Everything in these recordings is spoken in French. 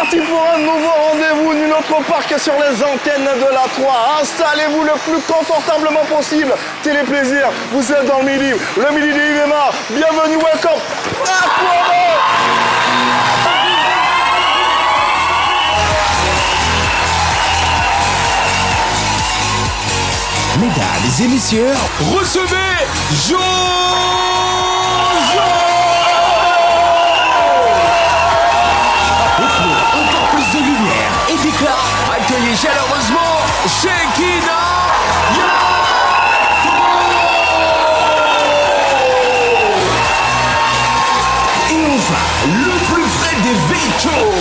parti pour un nouveau rendez-vous, nul autre part que sur les antennes de la 3. Installez-vous le plus confortablement possible. Téléplaisir, vous êtes dans le midi. Le midi de Yves et Mar. Bienvenue, welcome. Mesdames et messieurs, recevez Jojo! Et pour encore plus de lumière et d'éclat, accueillez chaleureusement Shekina Yato! Et enfin, le plus frais des véhicules,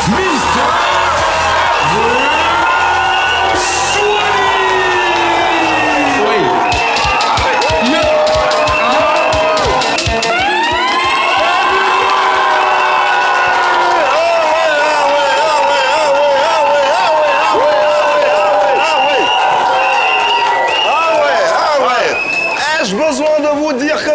Mr.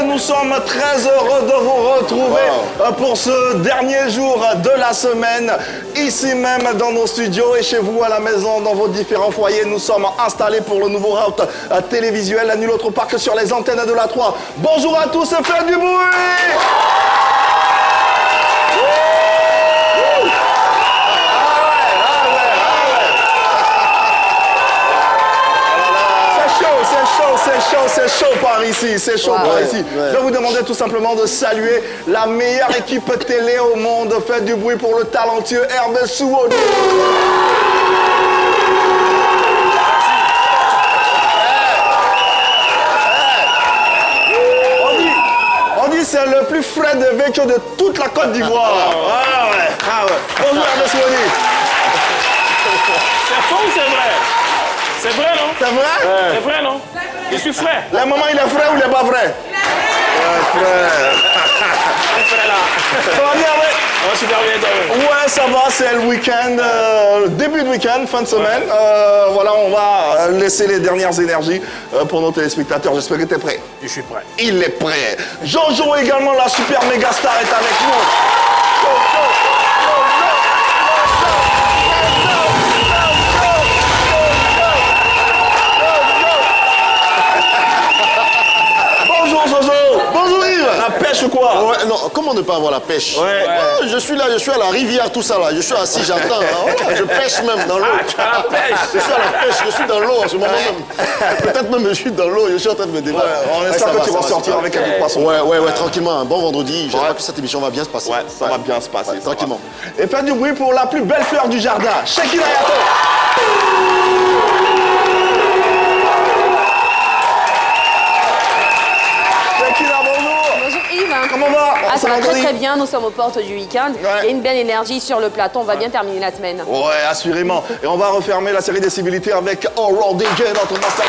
Nous sommes très heureux de vous retrouver pour ce dernier jour de la semaine, ici même dans nos studios et chez vous à la maison, dans vos différents foyers. Nous sommes installés pour le nouveau route télévisuel à nul autre part que sur les antennes de la 3. Bonjour à tous et faites du bruit! C'est chaud par ici, c'est chaud par ici. Ouais. Je vais vous demander tout simplement de saluer la meilleure équipe télé au monde. Faites du bruit pour le talentueux Hervé Souodou. On dit c'est le plus frais de vécu de toute la Côte d'Ivoire. Bonjour Hervé Souodou. C'est faux ou c'est vrai? C'est vrai, non? C'est vrai? C'est vrai, non? Je suis frais. Le moment, il est frais ou il n'est pas vrai? Il est frais là. Ça va bien, oui? Oh, super bien, toi. Ouais, ça va, c'est le week-end, début de week-end, fin de semaine. Voilà, on va laisser les dernières énergies pour nos téléspectateurs. J'espère que tu es prêt. Je suis prêt. Il est prêt. Jojo également, la super méga star, est avec nous. Pêche ou quoi? Ouais, non, comment ne pas avoir la pêche? Ouais. Oh, je suis là, je suis à la rivière, tout ça là. Je suis assis, j'attends. Je pêche même dans l'eau. Ah, pêche. Je suis à la pêche, je suis dans l'eau en ce moment même. Peut-être même je suis dans l'eau, je suis en train de me débattre. On espère que tu vas sortir avec un peu de poisson. Ouais, tranquillement. Un bon vendredi. J'espère que cette émission va bien se passer. Ouais, ça va bien se passer. Tranquillement. Et faites du bruit pour la plus belle fleur du jardin, Shekina Yato. Comment va? Ah, ça va très bien, nous sommes aux portes du week-end. Il y a une belle énergie sur le plateau, on va bien terminer la semaine. Ouais, assurément. Et on va refermer la série des civilités avec Oral DJ, notre master.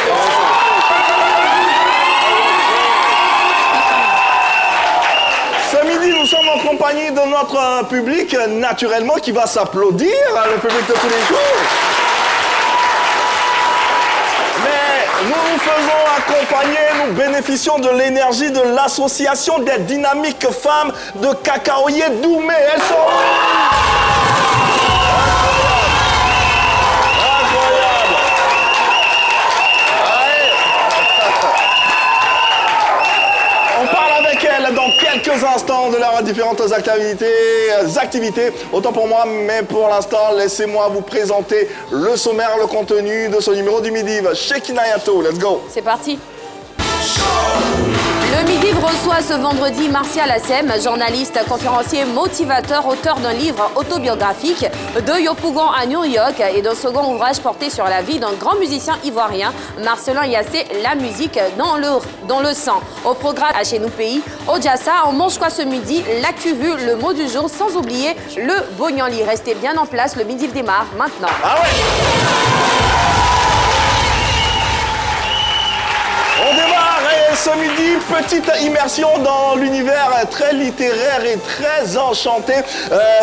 Ce midi, nous sommes en compagnie de notre public, naturellement, qui va s'applaudir, le public de tous les jours. Nous nous faisons accompagner, nous bénéficions de l'énergie de l'association des dynamiques femmes de Cacaoyer Doumé. Elles sont... Incroyable. On parle avec elles dans quelques instants de leurs différentes activités. Autant pour moi, mais pour l'instant, laissez-moi vous présenter le sommaire, le contenu de ce numéro du Midi. Shekina Yato, let's go. C'est parti. Le Midi reçoit ce vendredi Martial Assem, journaliste, conférencier, motivateur, auteur d'un livre autobiographique de Yopougon à New York et d'un second ouvrage porté sur la vie d'un grand musicien ivoirien, Marcelin Yassé, la musique dans le sang. Au programme à Chez Nous Pays, au Jassa, on mange quoi ce midi? L'actu vue, le mot du jour, sans oublier le Bognoli. Restez bien en place, le Midi démarre maintenant. Ah ouais. On démarre et ce midi, petite immersion dans l'univers très littéraire et très enchanté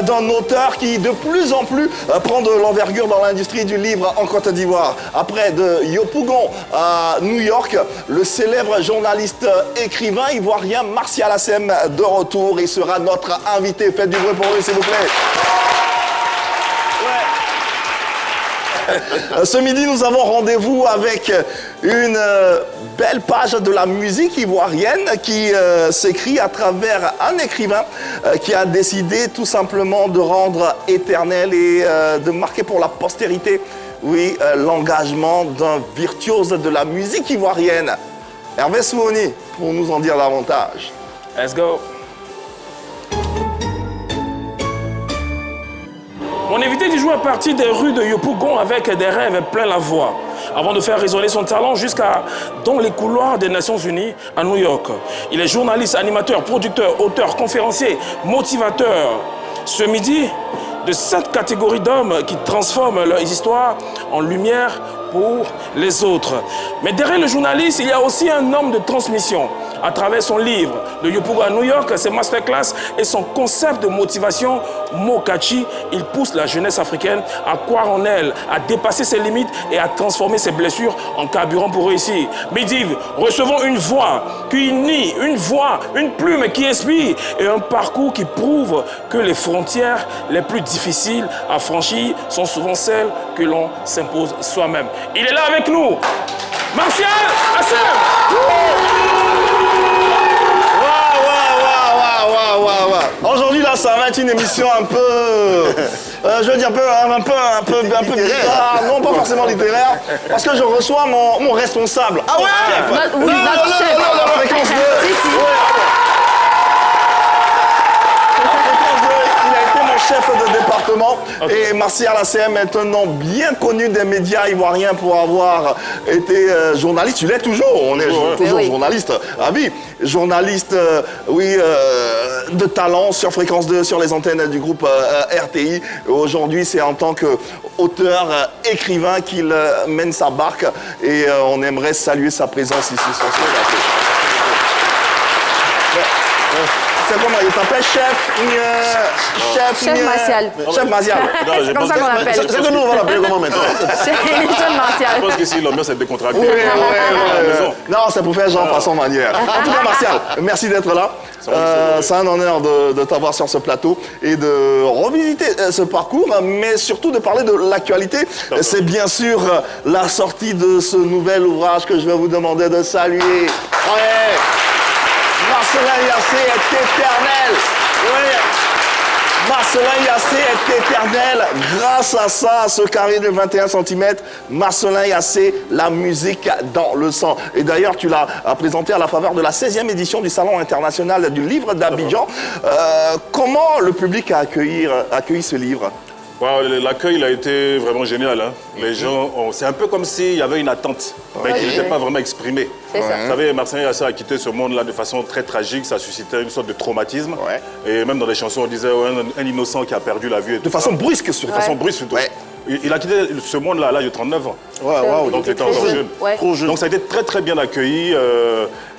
d'un auteur qui de plus en plus prend de l'envergure dans l'industrie du livre en Côte d'Ivoire. Après de Yopougon à New York, le célèbre journaliste écrivain ivoirien Martial Assem de retour et sera notre invité. Faites du bruit pour lui s'il vous plaît. Ce midi, nous avons rendez-vous avec une belle page de la musique ivoirienne qui s'écrit à travers un écrivain qui a décidé tout simplement de rendre éternel et de marquer pour la postérité, oui, l'engagement d'un virtuose de la musique ivoirienne. Hervé Souoni, pour nous en dire davantage. Let's go. Mon invité du jour est parti des rues de Yopougon avec des rêves plein la voix, avant de faire résonner son talent jusqu'à dans les couloirs des Nations Unies à New York. Il est journaliste, animateur, producteur, auteur, conférencier, motivateur. Ce midi, de 7 catégories d'hommes qui transforment leurs histoires en lumière pour les autres. Mais derrière le journaliste, il y a aussi un homme de transmission. À travers son livre de Yopougon à New York, ses masterclass et son concept de motivation, Mokachi, il pousse la jeunesse africaine à croire en elle, à dépasser ses limites et à transformer ses blessures en carburant pour réussir. Midiv, recevons une voix qui unit, une voix, une plume qui inspire et un parcours qui prouve que les frontières les plus difficiles à franchir sont souvent celles que l'on s'impose soi-même. Il est là avec nous, Martial Assem. Aujourd'hui, là, ça va être une émission un peu, je veux dire un peu bizarre. Non, pas forcément littéraire, parce que je reçois mon responsable. Ah ouais. Oui, notre chef. La fréquence 2. Si, si. Il a été mon chef de département. Et Martial Assem est un nom bien connu des médias ivoiriens pour avoir été journaliste. Tu l'es toujours, on est toujours oui. journaliste à vie. Journaliste, de talent sur Fréquence 2, sur les antennes du groupe RTI. Aujourd'hui, c'est en tant qu'auteur, écrivain qu'il mène sa barque. Et on aimerait saluer sa présence ici sur ce plateau. C'est comment il t'appelle Chef Martial. Chef Martial. C'est comme ça qu'on l'appelle. C'est que nous, on va l'appeler comment maintenant? Chef Martial. Je pense que si l'ambiance est décontractée. Oui. Non, c'est pour faire genre façon manière. En tout cas, Martial, merci d'être là. C'est un honneur de t'avoir sur ce plateau et de revisiter ce parcours, mais surtout de parler de l'actualité. C'est bien sûr la sortie de ce nouvel ouvrage que je vais vous demander de saluer. Ouais. Marcelin Yassé est éternel. Oui. Marcelin Yassé est éternel. Grâce à ça, à ce carré de 21 cm, Marcelin Yassé, la musique dans le sang. Et d'ailleurs, tu l'as présenté à la faveur de la 16e édition du Salon international du livre d'Abidjan. Comment le public a accueilli ce livre? Wow, l'accueil il a été vraiment génial. Hein. Les gens, c'est un peu comme s'il y avait une attente, mais qui n'était pas vraiment exprimée. C'est ça. Vous savez, Marcelin Yassé a quitté ce monde-là de façon très tragique, ça suscitait une sorte de traumatisme. Ouais. Et même dans les chansons, on disait un innocent qui a perdu la vie. De façon brusque, surtout. De façon brusque, surtout. Ouais. Il a quitté ce monde-là à l'âge de 39 ans. Ouais, Donc il était encore jeune. Ouais. Trop jeune. Donc ça a été très très bien accueilli.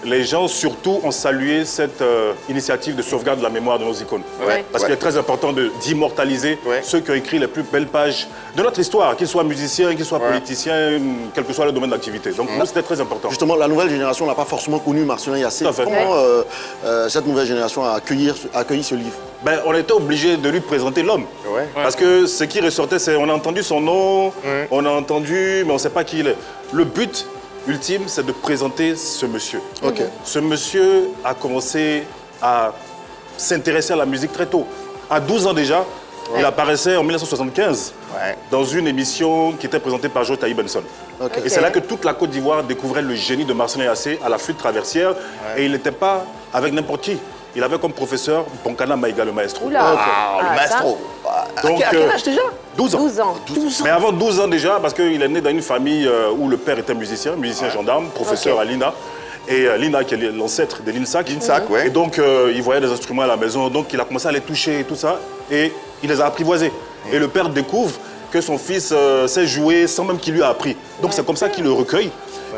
Les gens surtout ont salué cette initiative de sauvegarde de la mémoire de nos icônes. Ouais. Parce qu'il est très important d'immortaliser ceux qui ont écrit les plus belles pages de notre histoire, qu'ils soient musiciens, qu'ils soient politiciens, quel que soit le domaine d'activité. Donc nous, c'était très important. Justement, la nouvelle génération n'a pas forcément connu Marcelin Yassé. Tout à fait. Comment cette nouvelle génération a accueilli ce livre? Ben, on était obligé de lui présenter l'homme. Ouais. Parce que ce qui ressortait, c'est on a entendu son nom, on a entendu, mais on ne sait pas qui il est. Le but ultime, c'est de présenter ce monsieur. Ok. Ce monsieur a commencé à s'intéresser à la musique très tôt. À 12 ans déjà, il apparaissait en 1975 dans une émission qui était présentée par Joe Taï-Benson. Ok. Et c'est là que toute la Côte d'Ivoire découvrait le génie de Marcelin Yassé à la flûte traversière. Et il n'était pas avec n'importe qui. Il avait comme professeur Bonkana Maïga, le maestro. Oula. Le maestro. Donc, à quel âge déjà? 12 ans. 12 ans. 12 ans. Mais avant 12 ans déjà, parce qu'il est né dans une famille où le père était musicien gendarme, professeur à l'INA. Et l'INA, qui est l'ancêtre de l'INSAC. l'INSAC, ouais. Et donc, il voyait des instruments à la maison, donc il a commencé à les toucher et tout ça. Et il les a apprivoisés. Et le père découvre que son fils sait jouer sans même qu'il lui a appris. Donc, c'est comme ça qu'il le recueille.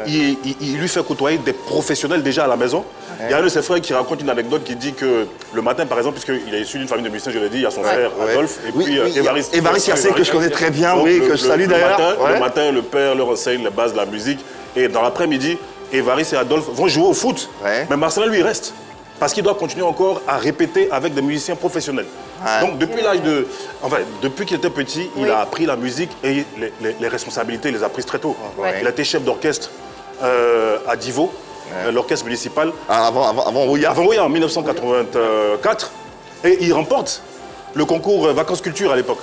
Il lui fait côtoyer des professionnels déjà à la maison. Il y a un de ses frères qui raconte une anecdote qui dit que le matin, par exemple, puisqu'il est issu d'une famille de musiciens, je l'ai dit, il y a son frère Adolphe et puis Évariste. Évariste Yassé, que je connais très bien, Donc, que je salue d'ailleurs. Le matin, le père leur enseigne les bases de la musique. Et dans l'après-midi, Évariste et Adolphe vont jouer au foot. Ouais. Mais Marcelin, lui, il reste. parce qu'il doit continuer encore à répéter avec des musiciens professionnels. Donc depuis l'âge de... Enfin, depuis qu'il était petit, il a appris la musique et les responsabilités, il les a prises très tôt. Il a été chef d'orchestre à Divo, l'orchestre municipal. Avant Ouya. Avant Ouya, en 1984. Et il remporte le concours Vacances Culture à l'époque.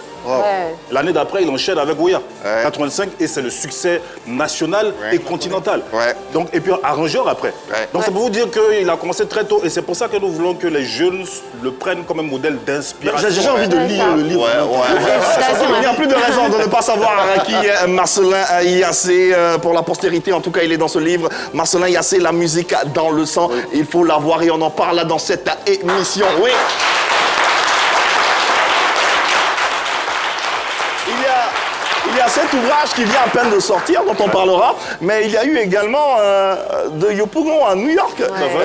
L'année d'après, il enchaîne avec Ouya, 85, et c'est le succès national et continental. Donc, et puis arrangeur après. Donc c'est pour vous dire qu'il a commencé très tôt, et c'est pour ça que nous voulons que les jeunes le prennent comme un modèle d'inspiration. J'ai envie de lire le livre. Il n'y a plus de raison de ne pas savoir qui est Marcellin Yassé pour la postérité. En tout cas, il est dans ce livre. Marcellin Yassé, la musique dans le sang. Il faut la voir et on en parle dans cette émission. Oui. Il y a cet ouvrage qui vient à peine de sortir, dont on parlera, mais il y a eu également de Yopougon à New York,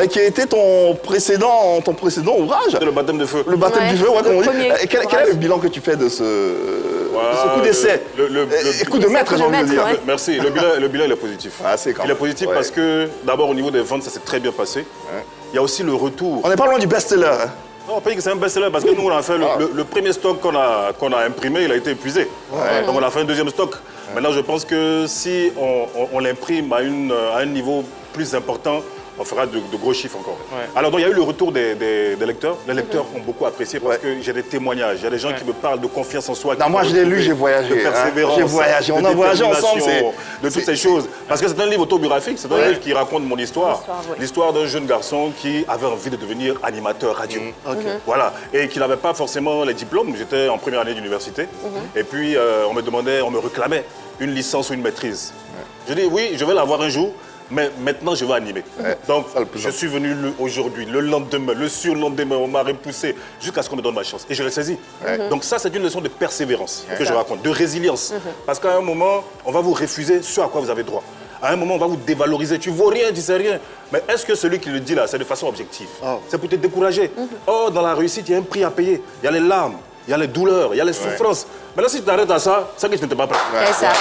qui a été ton précédent ouvrage. C'était le baptême de feu. Le baptême du feu, comme on dit. Quel est le bilan que tu fais de ce coup d'essai, coup de maître, j'ai envie de dire. Merci, le bilan il est positif. Il est positif parce que, d'abord au niveau des ventes, ça s'est très bien passé. Il y a aussi le retour. On n'est pas loin du best-seller. Non, pas que c'est un best-seller parce que nous, on a fait le premier stock qu'on a imprimé, il a été épuisé. Donc on a fait un deuxième stock. Maintenant, je pense que si on l'imprime à un niveau plus important, on fera de gros chiffres encore. Alors, donc, il y a eu le retour des lecteurs. Les lecteurs ont beaucoup apprécié parce que j'ai des témoignages. Il y a des gens qui me parlent de confiance en soi. Non, moi, je l'ai lu, j'ai voyagé. De persévérance. J'ai voyagé. On a voyagé ensemble. De toutes ces choses. Parce que c'est un livre autobiographique. C'est un livre qui raconte mon histoire. L'histoire d'un jeune garçon qui avait envie de devenir animateur radio. Voilà. Et qui n'avait pas forcément les diplômes. J'étais en première année d'université. Et puis, on me réclamait une licence ou une maîtrise. Je dis oui, je vais l'avoir un jour. Mais maintenant, je vais animer. Donc, je suis venu aujourd'hui, le lendemain, le surlendemain, on m'a repoussé jusqu'à ce qu'on me donne ma chance. Et je l'ai saisi. Donc ça, c'est une leçon de persévérance que je raconte, de résilience. Parce qu'à un moment, on va vous refuser ce à quoi vous avez droit. À un moment, on va vous dévaloriser. Tu ne vaux rien, tu ne sais rien. Mais est-ce que celui qui le dit là, c'est de façon objective? C'est pour te décourager. Oh, dans la réussite, il y a un prix à payer. Il y a les larmes, il y a les douleurs, il y a les souffrances. Maintenant, si tu t'arrêtes à ça, c'est que tu n'étais pas prêt. C'est ça.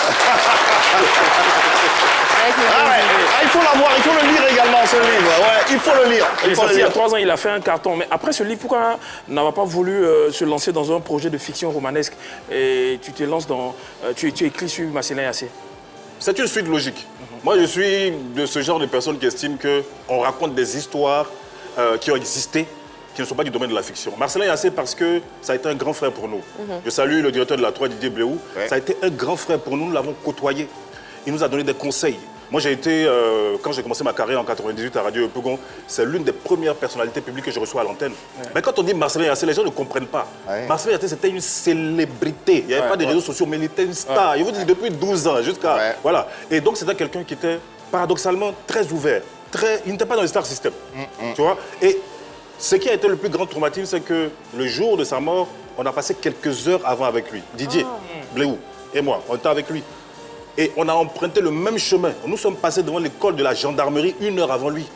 Il faut l'avoir, il faut le lire également, ce livre. Il faut le lire. Il y a 3 ans, il a fait un carton. Mais après ce livre, pourquoi n'avait pas voulu se lancer dans un projet de fiction romanesque et tu te lances dans... tu écris sur Marcellin Yassé? C'est une suite logique. Moi, je suis de ce genre de personnes qui estiment qu'on raconte des histoires qui ont existé, qui ne sont pas du domaine de la fiction. Marcellin Yassé, parce que ça a été un grand frère pour nous. Je salue le directeur de la 3, Didier Bléou. Ça a été un grand frère pour nous, nous l'avons côtoyé. Il nous a donné des conseils. Moi, j'ai été, quand j'ai commencé ma carrière en 98 à Radio Yopougon, c'est l'une des premières personnalités publiques que je reçois à l'antenne. Mais quand on dit Marcellin Yassé, les gens ne comprennent pas. Marcellin Yassé, c'était une célébrité. Il n'y avait pas de réseaux sociaux, mais il était une star. Je vous dis, depuis 12 ans jusqu'à... Voilà. Et donc, c'était quelqu'un qui était paradoxalement très ouvert. Il n'était pas dans le star system. Tu vois? Et ce qui a été le plus grand traumatisme, c'est que le jour de sa mort, on a passé quelques heures avant avec lui. Didier, Bléou et moi, on était avec lui. Et on a emprunté le même chemin. Nous sommes passés devant l'école de la gendarmerie 1 heure avant lui.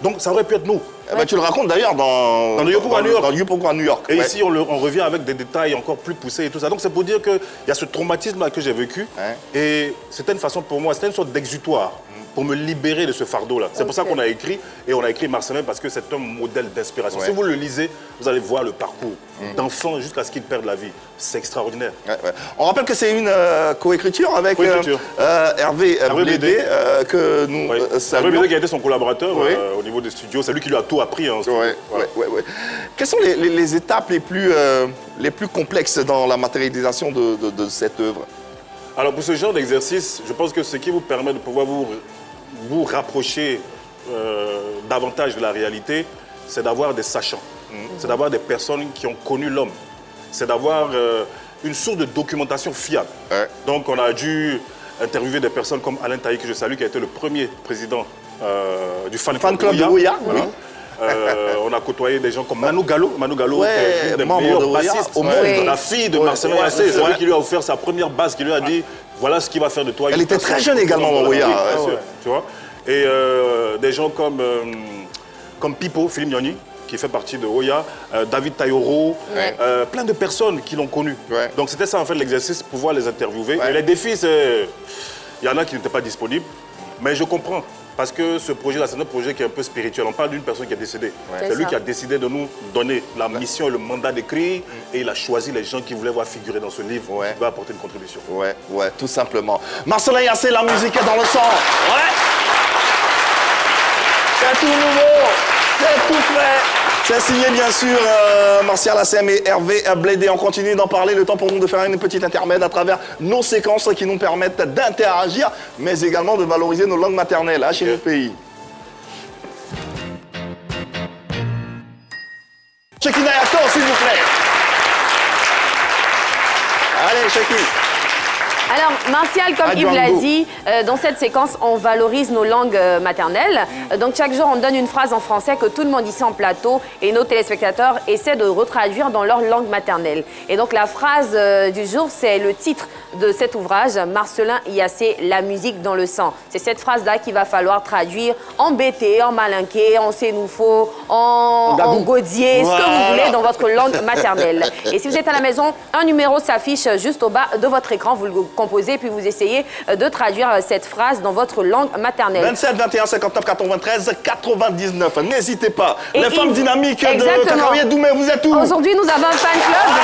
Donc ça aurait pu être nous. Tu le racontes d'ailleurs dans Yopougon à New York. Dans Yopougon à New York. Et ici, on revient avec des détails encore plus poussés et tout ça. Donc c'est pour dire qu'il y a ce traumatisme que j'ai vécu. Et c'était une façon pour moi, c'était une sorte d'exutoire pour me libérer de ce fardeau-là. C'est pour ça qu'on a écrit, et on a écrit Marcellin parce que c'est un modèle d'inspiration. Si vous le lisez, vous allez voir le parcours d'enfant jusqu'à ce qu'il perde la vie. C'est extraordinaire. On rappelle que c'est une coécriture avec Hervé Blédé, que nous saluons. Hervé Blédé qui a été son collaborateur au niveau des studios. C'est lui qui lui a tout appris. Quelles sont les étapes les plus complexes dans la matérialisation de cette œuvre? Alors pour ce genre d'exercice, je pense que ce qui vous permet de pouvoir vous rapprocher davantage de la réalité, c'est d'avoir des sachants. C'est d'avoir des personnes qui ont connu l'homme. C'est d'avoir une source de documentation fiable. Donc on a dû interviewer des personnes comme Alain Taï, que je salue, qui a été le premier président du fan club de Ouya. On a côtoyé des gens comme Manu Gallo. Manu Gallo est une des meilleures bassistes au monde. La fille de Marcellin Yassé, c'est lui qui lui a offert sa première basse, qui lui a dit voilà ce qu'il va faire de toi. Elle était très jeune également, Ouya. Tu vois. Et des gens comme Pipo, Philippe Nyoni, qui fait partie de Ouya, David Tayoro, plein de personnes qui l'ont connu. Donc c'était ça en fait l'exercice, pouvoir les interviewer. Et les défis, il y en a qui n'étaient pas disponibles. Mais je comprends. Parce que ce projet-là, c'est notre projet qui est un peu spirituel. On parle d'une personne qui est décédée. C'est C'est lui ça. qui a décidé de nous donner la mission et le mandat d'écrire. Et il a choisi les gens qui voulaient voir figurer dans ce livre. Ouais. Il va apporter une contribution. Ouais, tout simplement. Marcelin Yassé, la musique est dans le sang. Ouais. C'est tout nouveau, c'est tout frais. C'est signé bien sûr Martial Assem et Hervé Blédé. On continue d'en parler. Le temps pour nous de faire une petite intermède à travers nos séquences qui nous permettent d'interagir, mais également de valoriser nos langues maternelles chez nos pays. Chekina Yato, s'il vous plaît. Allez, Cheki. Alors, Martial, comme Yves l'a Adjango. dit, dans cette séquence, on valorise nos langues maternelles. Donc, chaque jour, on donne une phrase en français que tout le monde ici en plateau et nos téléspectateurs essaient de retraduire dans leur langue maternelle. Et donc, la phrase du jour, c'est le titre de cet ouvrage, Marcelin Yassé, la musique dans le sang. C'est cette phrase-là qu'il va falloir traduire en bété, en malinqué, en sénoufo, en gaudier, ce que vous voulez dans votre langue maternelle. Et si vous êtes à la maison, un numéro s'affiche juste au bas de votre écran. Vous le composez, puis vous essayez de traduire cette phrase dans votre langue maternelle. 27, 21, 59, 93, 99. N'hésitez pas. Et Les femmes Yves, dynamiques de exactement. Kakaouia Doumé, vous êtes où? Aujourd'hui, nous avons un fan club.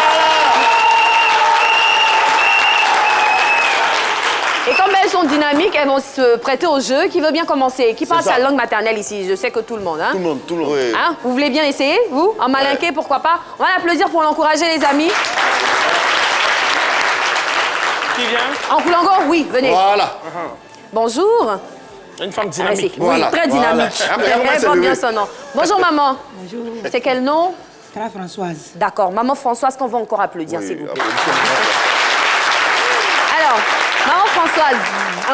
Et comme elles sont dynamiques, elles vont se prêter au jeu. Qui veut bien commencer? Qui parle ça. sa langue maternelle ici? Je sais que tout le monde. Hein? Tout le monde, tout le monde. Oui. Hein? Vous voulez bien essayer, vous? En malinqué, pourquoi pas? On va l'applaudir pour l'encourager, les amis. Qui vient? En Koulango, oui, venez. Voilà. Bonjour. Une femme Allez-y. dynamique. Voilà. Oui, très dynamique. Voilà. Ah, mais Elle c'est porte bien levé. son nom. Bonjour, maman. Bonjour, C'est quel nom? Clara Françoise. D'accord. Maman Françoise, qu'on va encore applaudir, s'il vous plaît. Applaudissements. Alors, maman Françoise,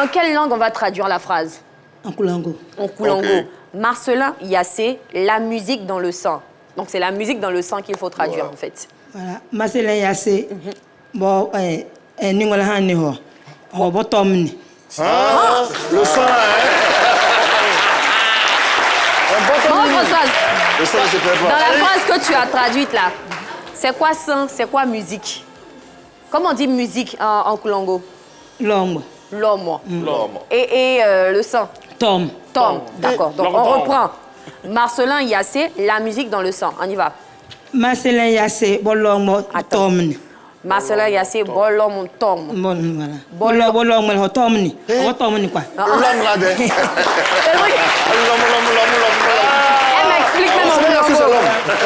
en quelle langue on va traduire la phrase? En Koulango. En Koulango. Ok. Marcelin Yassé, la musique dans le sang. Donc, c'est la musique dans le sang qu'il faut traduire, en fait. Voilà. Marcelin Yassé. Bon, Ningola Haniho. Oh, bon, Tomni. Le sang, Maman Françoise, Le sang, c'est très dans la phrase que tu as traduite là, c'est quoi sang? C'est quoi musique? Comment on dit musique en Koulango? L'homme. L'homme. L'homme. Et le sang? Tom. Tom. D'accord. Donc, on reprend. Marcelin Yassé, la musique dans le sang. On y va. Marcelin Yassé, bon, l'homme, Attends. Tomni. Marcelin Yassé, bolom tom. Bon, voilà. Bon, l'homme, Tomni. Oh, Tomni, quoi. L'homme là, C'est vrai. Elle m'explique même en Koulango.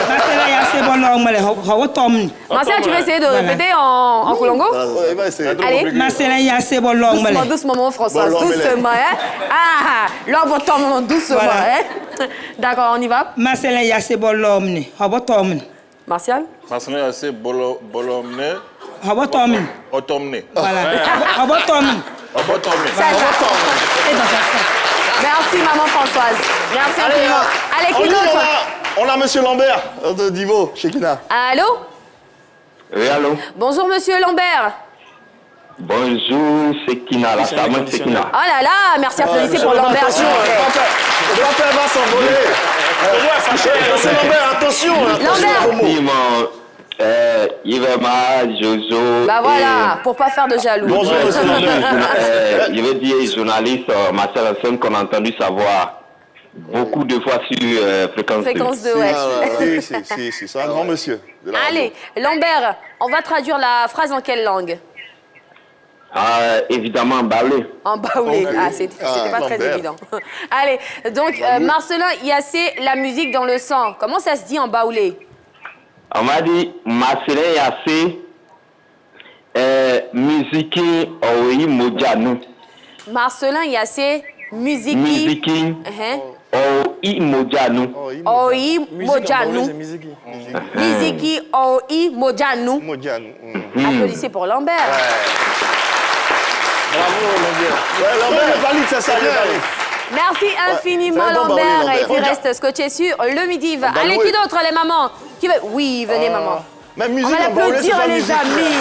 Marcelin Yassé, bon, l'homme, oh, Tomni. Marcel, tu veux essayer de Voilà. répéter en Koulango? Ouais, bah, c'est Allez. Marcelin Yassé, bon, l'homme, Doucement, doucement, maman Françoise. Bon, l'homme, Doucement, hein? Ah, l'homme tombe doucement, Voilà. hein? D'accord, on y va. Marcelin Yassé, bon, l'homme, oh, Tomni. Martial? Marcelin Yassé, Bolomne, Oh, Tomni. Otomne. Voilà. Oh, Tomni. Otomne. C'est ça. Merci, maman Françoise. Merci infiniment. Allez, qui d'autre? On a Monsieur Lambert de Divo, Chekina. Allô? Oui, allô? Bonjour, monsieur Lambert. Bonjour, Sekina, la C'est femme inconditionnel. Sekina. Oh là là, merci, applaudissez pour Lambert. Attention, le papa va s'envoler. Monsieur Lambert, attention. Lambert. Effectivement, Yvema, Jojo. Bah voilà, pour pas faire de jaloux. Bonjour, monsieur Lambert. Je veux dire, journaliste Marcel Assem, qu'on a entendu savoir beaucoup de fois sur Fréquence 2. Fréquence 2, ouais. Si, c'est un grand monsieur. de la radio. Allez, Lambert, on va traduire la phrase en quelle langue? Évidemment, Balé. En baoulé. Ok. Ah, c'était pas très Lambert. évident. Allez, donc Marcelin Yassé, la musique dans le sang. Comment ça se dit en baoulé? On m'a dit, Marcelin Yassé, musique, oui, Mojanu. Marcelin Yassé, musique. Musique, oui, Mojanu. Oi Musique en baoulé, c'est Mojanu. musique. Musique Oi Mojanu. Modiane. Applaudissez pour Lambert. Bravo, Lambert. Ouais, Lambert, il valide, c'est ça. il valide. Merci infiniment, c'est un bon Lambert. baoulé, Et puis Lambert. reste scotché sur le midi. Allez, baoulé. qui d'autre, les mamans? Qui veut? Oui, venez, maman. Mais On musique va en baoulé, c'est l'applaudir, pas les musique. amis.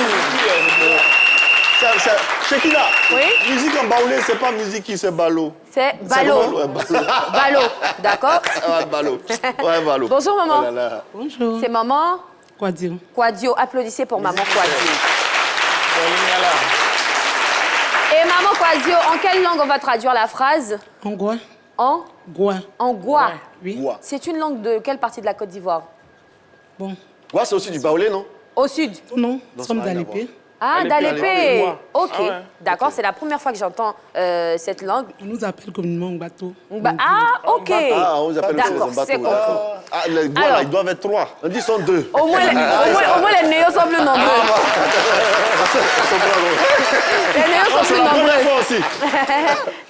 Chekina, Oui? musique en baoulé, c'est pas musique qui c'est ballot. C'est C'est Ballot. ouais, ballot. Ballot, d'accord? Ouais, ballot. Ouais, ballot. Bonjour, maman. Oh là là. Bonjour. C'est maman Quoi dire? Quadio. Applaudissez pour maman Quadio. Et Maman Kwasio, en quelle langue on va traduire la phrase? En Goua. En Goua. En Goua. Oui. Goua. C'est une langue de quelle partie de la Côte d'Ivoire? Bon. Goua, c'est aussi du baoulé, non? Au sud. Non, nous ça sommes n'a rien dans à l'épée. Ah, Alépé, d'Alépé. Alépé. Ok, Ah ouais. d'accord, c'est la première fois que j'entends cette langue. On nous appelle communément Bateau. Ah, ok. Ah, on vous appelle aussi les D'accord, c'est Mbato, là. compris. Ah, les Goua, Alors. là, ils doivent être 3. On dit sont 2. Au moins, les néos sont plus nombreux. Les néos sont C'est plus la première nombreux. fois aussi.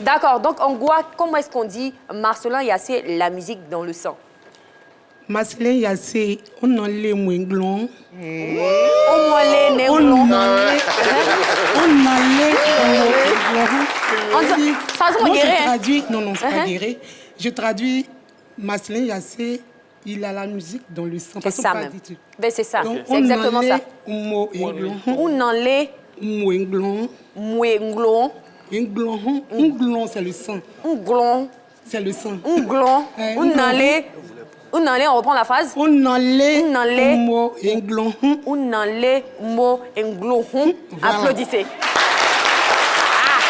D'accord, donc en Goua, comment est-ce qu'on dit Marcelin Yassé, la musique dans le sang? Masselin Yassé, on en les mouinglons. Au moins les On néos. en les mouinglons. Ça se Moi, guérit, je hein? traduis, non, c'est pas Uh-huh. guéri. Je traduis Masselin Yassé, il a la musique dans le sang. C'est ça même. Ben, c'est ça, Donc, c'est exactement ça. Mouinglon. On en les Mouinglon. mouinglons. Unglon, c'est le sang. Unglon. C'est le sang. Unglon. Unanlé, on reprend la phrase. On en les Unanlé. mouinglon. Unanlé mo englon. Voilà. Applaudissez.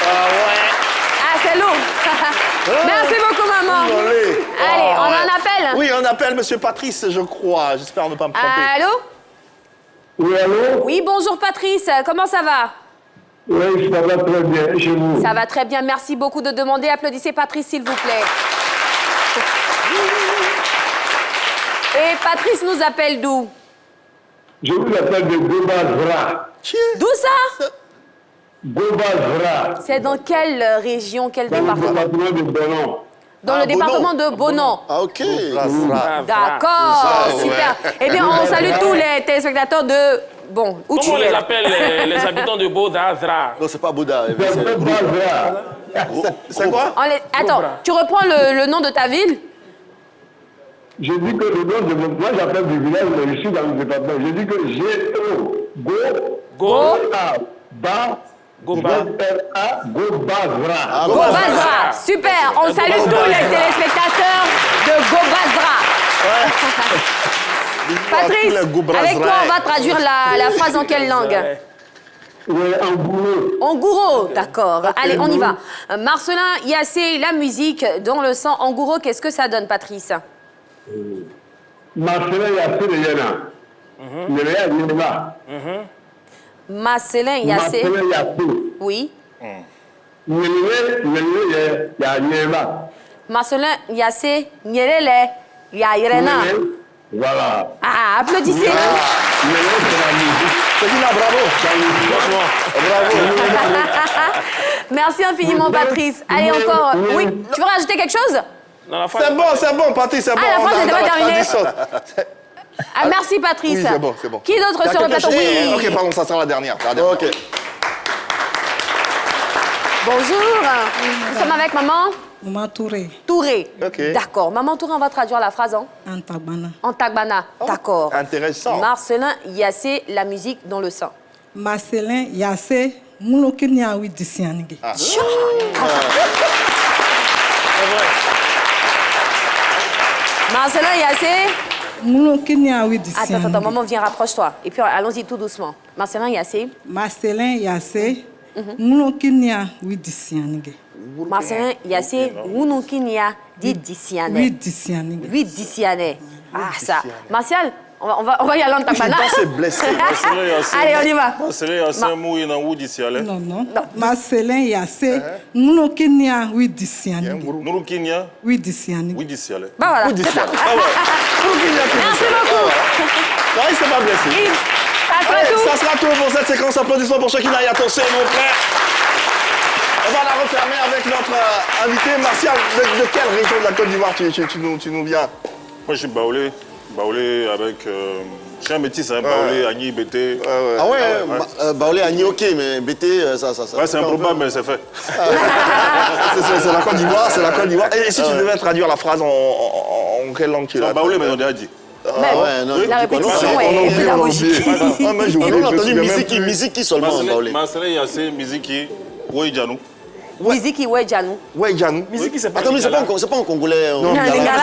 Ah, c'est lourd. Merci beaucoup, maman. Allez, Allez, on en appelle. Oui, on appelle Monsieur Patrice, je crois. J'espère ne pas me tromper. Allô? Oui, allô? Oui, bonjour Patrice. Comment ça va? Oui, ça va très bien chez vous. Ça va très bien. Merci beaucoup de demander. Applaudissez Patrice, s'il vous plaît. Et Patrice nous appelle d'où? Je vous appelle de Gobazra. D'où ça? Gobazra. C'est dans quelle région, quel Dans le département? département de Bonon. Dans le département de Bonon. Ah, ok. D'accord, super. Eh bien, on salue tous les téléspectateurs de... Bon, où tu Comment on les es? appelle les habitants de Bodazra? Non, c'est pas Bouddha. C'est Gobazra. C'est quoi? Attends, tu reprends le nom de ta ville? Je dis que le nom de mon... Moi, j'appelle du village, mais je suis dans le département. Je dis que G-O. Go. Ba. Goba. G-R-A. Gobazra. Gobazra. Super. On salue tous les téléspectateurs de Gobazra. Patrice, avec toi, on va traduire la phrase en quelle langue? Oui, en boulot. En gouro, d'accord. Allez, on y va. Marcelin Yassé, la musique dans le sang. En gouro, qu'est-ce que ça donne, Patrice? Marcelin Yassé de Yéna. Yéna, Yéna. Marcelin Yassé. Marcelin Yassé. Oui. Yéna. Marcelin Yassé, Nyerele, Yairena. Voilà. Ah, applaudissez. C'est qui là, bravo. Merci infiniment, Patrice. Allez, encore. Oui, tu veux rajouter quelque chose? Dans la phrase. C'est bon, Patrice, c'est bon. la phrase On a n'était pas la terminée. tradition. Ah, merci, Patrice. Oui, c'est bon. Qui d'autre Il y a sur le quelqu'un plateau? chez- Oui. Ok, pardon, ça sera la dernière. Ok. Bonjour. Nous sommes avec maman Maman Touré, Touré. Ok. D'accord. Maman Touré, on va traduire la phrase en Tagbana. en Tagbana. D'accord. Intéressant. Marcelin Yassé, la musique dans le sang. Marcelin Yassé, Moulokinia Widisianigi. Marcelin Yassé. Moulokinia Widisianigi. Attends, maman, viens, rapproche-toi. Et puis, allons-y tout doucement. Marcelin Yassé. Marcelin Yassé, Moulokinia Widisianigi. Marcelin Yassé, Wunukinia, dit Dissiane. Widisianigi. Huit Dissiane. Ah, ça. Martial, on va y aller en Tagbana. Il s'est blessé. Allez, on y va. Non, non. Marcelin Yassé, Moulokinia Widisianigi. Nurukinia, Widisianigi. Widisiale. Bah voilà, c'est ça. Merci beaucoup. Non, il s'est pas blessé. Ça sera tout. Ça sera tout pour cette séquence. Applaudissements pour Shekina Yatosé, mon frère. On va la refermer avec notre invité. Martial, de quelle région de la Côte d'Ivoire tu nous viens? Moi, je suis baoulé. Baoulé avec... je suis un métis, hein, baoulé, Agni, Bété. Ah ouais, Baoulé a nié, ok, mais BT, ça. Ouais, c'est improbable, mais c'est fait. C'est la Côte d'Ivoire, c'est la Côte d'Ivoire. Et si tu devais traduire la phrase en quelle langue tu C'est l'as? en baoulé, mais on a déjà dit. Ah ouais, non. La répétition On est oublie, pédagogique. Ah, mais j'ai oublié, On a je me entendu souviens même plus. Miziki seulement en Baoulé. Marcelin Yassé, Miziki, Ouidjanou. Miziki, ouais, Janou. Ouais, Janou. Musique, c'est pas Attends, mais c'est Lingala. pas en congolais. Non, Non, Lingala.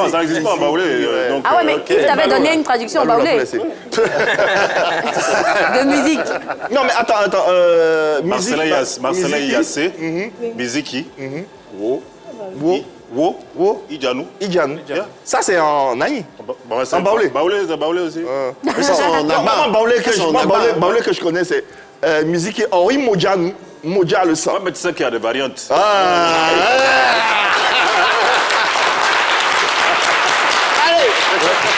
Ça n'existe pas en baoulé. Donc, Ah ouais, mais il t'avait donné une traduction en baoulé Laissez. de musique. Non, mais attends. Marcelin Yassé, Biziki, Wo, Idjanou. Idjanou. Ça, c'est en Naï. En baoulé. Baoulé aussi. Mais ça, c'est en Moi, Agba. baoulé que je connais, c'est musique Henri Modjanou. Modja le sang. Ouais, mais tu sais qu'il y a des variantes.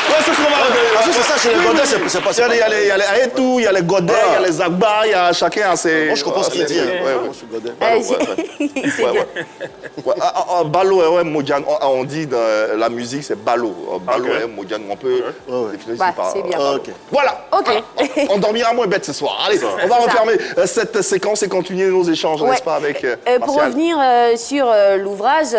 Ouais, c'est ce qu'on va regarder. Ah, c'est ça, chez les Godets, c'est pas ça. Il y a les Aetou, il y a les Godets, il y a les Agba, il y a chacun a ses... Moi, je comprends ce qu'il dit. Ouais, moi, je suis Godet. C'est bien. Balo, ouais, Modjan, on dit dans la musique, c'est Balo. Balo, Ok. Modjan, on peut définir Ouais, par... c'est bien. Ok. Voilà. Ok. On dormira moins bête ce soir. Allez, on va C'est ça. refermer cette séquence et continuer nos échanges, Ouais. n'est-ce pas, avec Pour Martial. revenir sur l'ouvrage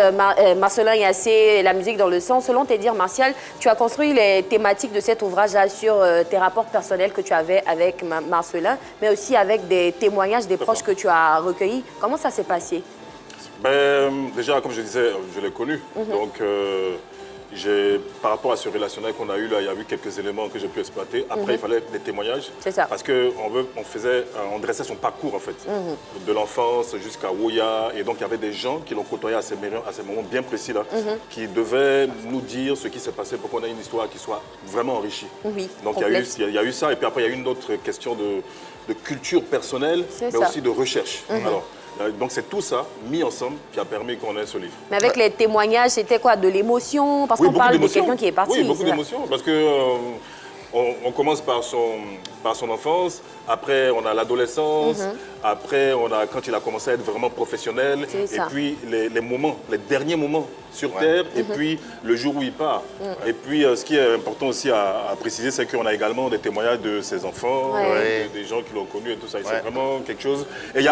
Marcelin Yassé, la musique dans le sang, selon tes dires, Martial, tu as construit les thématiques de cet ouvrage-là sur tes rapports personnels que tu avais avec Marcelin, mais aussi avec des témoignages des proches que tu as recueillis. Comment ça s'est passé? Déjà, comme je disais, je l'ai connu. Donc, par rapport à ce relationnel qu'on a eu là, il y a eu quelques éléments que j'ai pu exploiter. Après, il fallait des témoignages. C'est ça. Parce on dressait son parcours, en fait, de l'enfance jusqu'à Ouya. Et donc, il y avait des gens qui l'ont côtoyé à ces moments bien précis là, qui devaient nous dire ce qui s'est passé pour qu'on ait une histoire qui soit vraiment enrichie. Oui, Donc, il y a eu ça. Et puis après, il y a eu une autre question de culture personnelle, mais C'est ça. aussi de recherche. Alors, donc, c'est tout ça mis ensemble qui a permis qu'on ait ce livre. Mais avec les témoignages, c'était quoi? De l'émotion? Parce Oui, qu'on beaucoup parle de d'émotions. quelqu'un qui est parti. Oui, beaucoup c'est ça. d'émotions. Parce que on commence par son enfance, après on a l'adolescence, après on a quand il a commencé à être vraiment professionnel, C'est et ça. puis les derniers moments sur Terre, et puis le jour où il part. Et puis ce qui est important aussi à préciser, c'est qu'on a également des témoignages de ses enfants, des gens qui l'ont connu et tout ça. Et c'est vraiment quelque chose. Et il y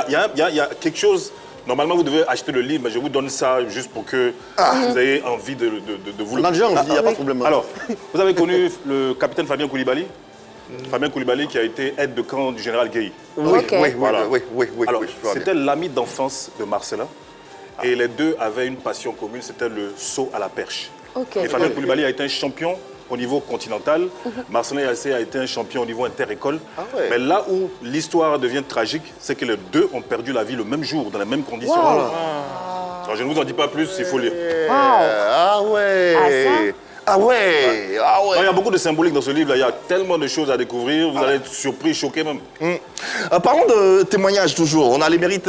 a quelque chose. Normalement, vous devez acheter le livre, mais je vous donne ça juste pour que vous ayez envie de vous le... On a déjà envie, il n'y a pas de problème. Alors, vous avez connu le capitaine Fabien Koulibaly? Fabien Koulibaly qui a été aide de camp du général Gueye. Oui, Ok. oui, Voilà. oui. Alors, je vois bien. c'était l'ami d'enfance de Marcelin. Et les deux avaient une passion commune, c'était le saut à la perche. Ok. Et Fabien Koulibaly a été un champion au niveau continental. Marcelin Yassé a été un champion au niveau inter-école. ouais. Mais là où l'histoire devient tragique, c'est que les deux ont perdu la vie le même jour, dans les mêmes conditions. Wow. Alors, je ne vous en dis pas plus, il faut lire. Ah ouais. Ah ouais. Il y a beaucoup de symbolique dans ce livre. Il y a tellement de choses à découvrir. Vous allez être surpris, choqué même. Parlons de témoignages toujours. On a les mérites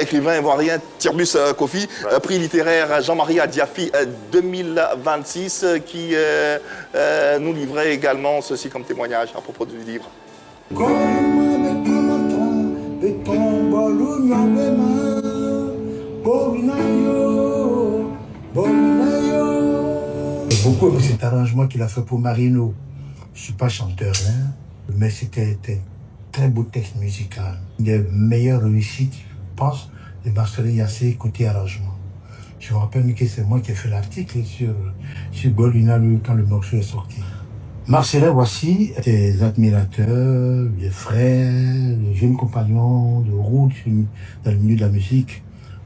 écrivain ivoirien Tirbus Kofi, prix littéraire Jean-Marie Adiafi 2026, qui nous livrait également ceci comme témoignage à propos du livre. J'ai beaucoup aimé cet arrangement qu'il a fait pour Marino. Je ne suis pas chanteur, hein, mais c'était un très beau texte musical. Une des meilleures réussites, je pense, de Marcelin Yassé côté arrangement. Je me rappelle que c'est moi qui ai fait l'article sur Golina quand le morceau est sorti. Marcelin, voici des admirateurs, des frères, des jeunes compagnons de route dans le milieu de la musique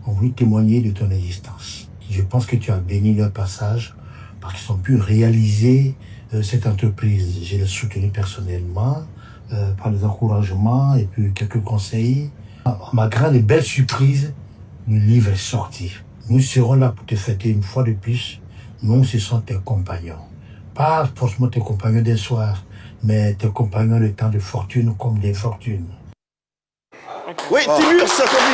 ont voulu témoigner de ton existence. Je pense que tu as béni leur passage parce qu'ils ont pu réaliser cette entreprise. Je l'ai soutenu personnellement par des encouragements et puis quelques conseils. À ma grande et belle surprise, le livre est sorti. Nous serons là pour te fêter une fois de plus. Nous, ce sont tes compagnons. Pas forcément tes compagnons d'un soir, mais tes compagnons de temps de fortune comme d'infortune. Oui, Tiburce Kofi.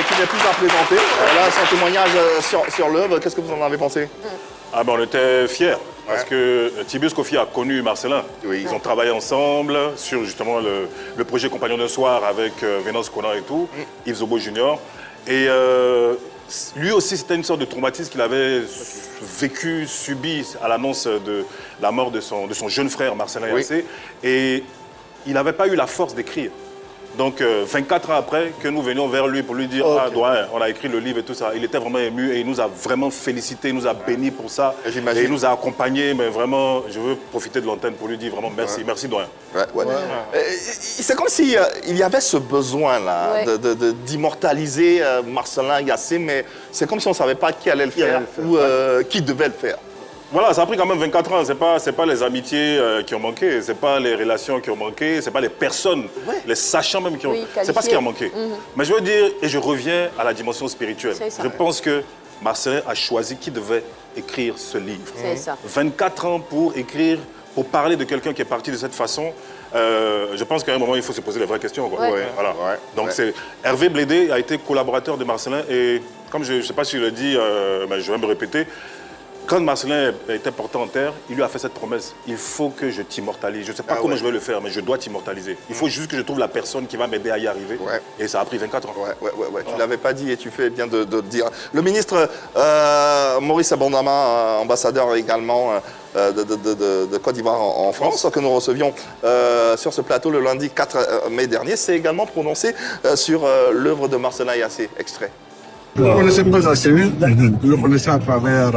Qui n'est plus à présenter. Là, son témoignage sur l'œuvre, qu'est-ce que vous en avez pensé? Ah ben on était fiers parce que Tiburce Kofi a connu Marcelin. Oui. Ils ont travaillé ensemble sur justement le projet Compagnon d'un soir avec Vénance Conan et tout, Yves Zobo Junior. Et lui aussi, c'était une sorte de traumatisme qu'il avait vécu, subi à l'annonce de la mort de son jeune frère Marcelin Yassé. Et il n'avait pas eu la force d'écrire. Donc 24 ans après que nous venions vers lui pour lui dire ah doyen, on a écrit le livre et tout ça, il était vraiment ému et il nous a vraiment félicité, il nous a béni pour ça. Et il nous a accompagnés, mais vraiment je veux profiter de l'antenne pour lui dire vraiment merci, merci doyen. C'est comme si il y avait ce besoin là d'immortaliser Marcellin Yassé, mais c'est comme si on ne savait pas qui allait le faire ou qui devait le faire. Voilà, ça a pris quand même 24 ans. C'est pas les amitiés qui ont manqué, c'est pas les relations qui ont manqué, c'est pas les personnes, les sachants même qui ont... c'est pas ce qui a manqué. Mais je veux dire, et je reviens à la dimension spirituelle. Je pense que Marcellin a choisi qui devait écrire ce livre. 24 ans pour écrire, pour parler de quelqu'un qui est parti de cette façon. Je pense qu'à un moment, il faut se poser les vraies questions. Quoi. Voilà. Donc, Hervé Blédé a été collaborateur de Marcellin et comme je ne sais pas si je le dis, mais je vais me répéter, quand Marcellin était porté en terre, il lui a fait cette promesse. Il faut que je t'immortalise. Je ne sais pas comment je vais le faire, mais je dois t'immortaliser. Il faut juste que je trouve la personne qui va m'aider à y arriver. Et ça a pris 24 ans. Tu ne l'avais pas dit et tu fais bien de le dire. Le ministre Maurice Abondama, ambassadeur également de Côte d'Ivoire en France, que nous recevions sur ce plateau le lundi 4 mai dernier, s'est également prononcé sur l'œuvre de Marcellin Yassé. Extrait. Je ne connaissais pas assez, je le connaissais à travers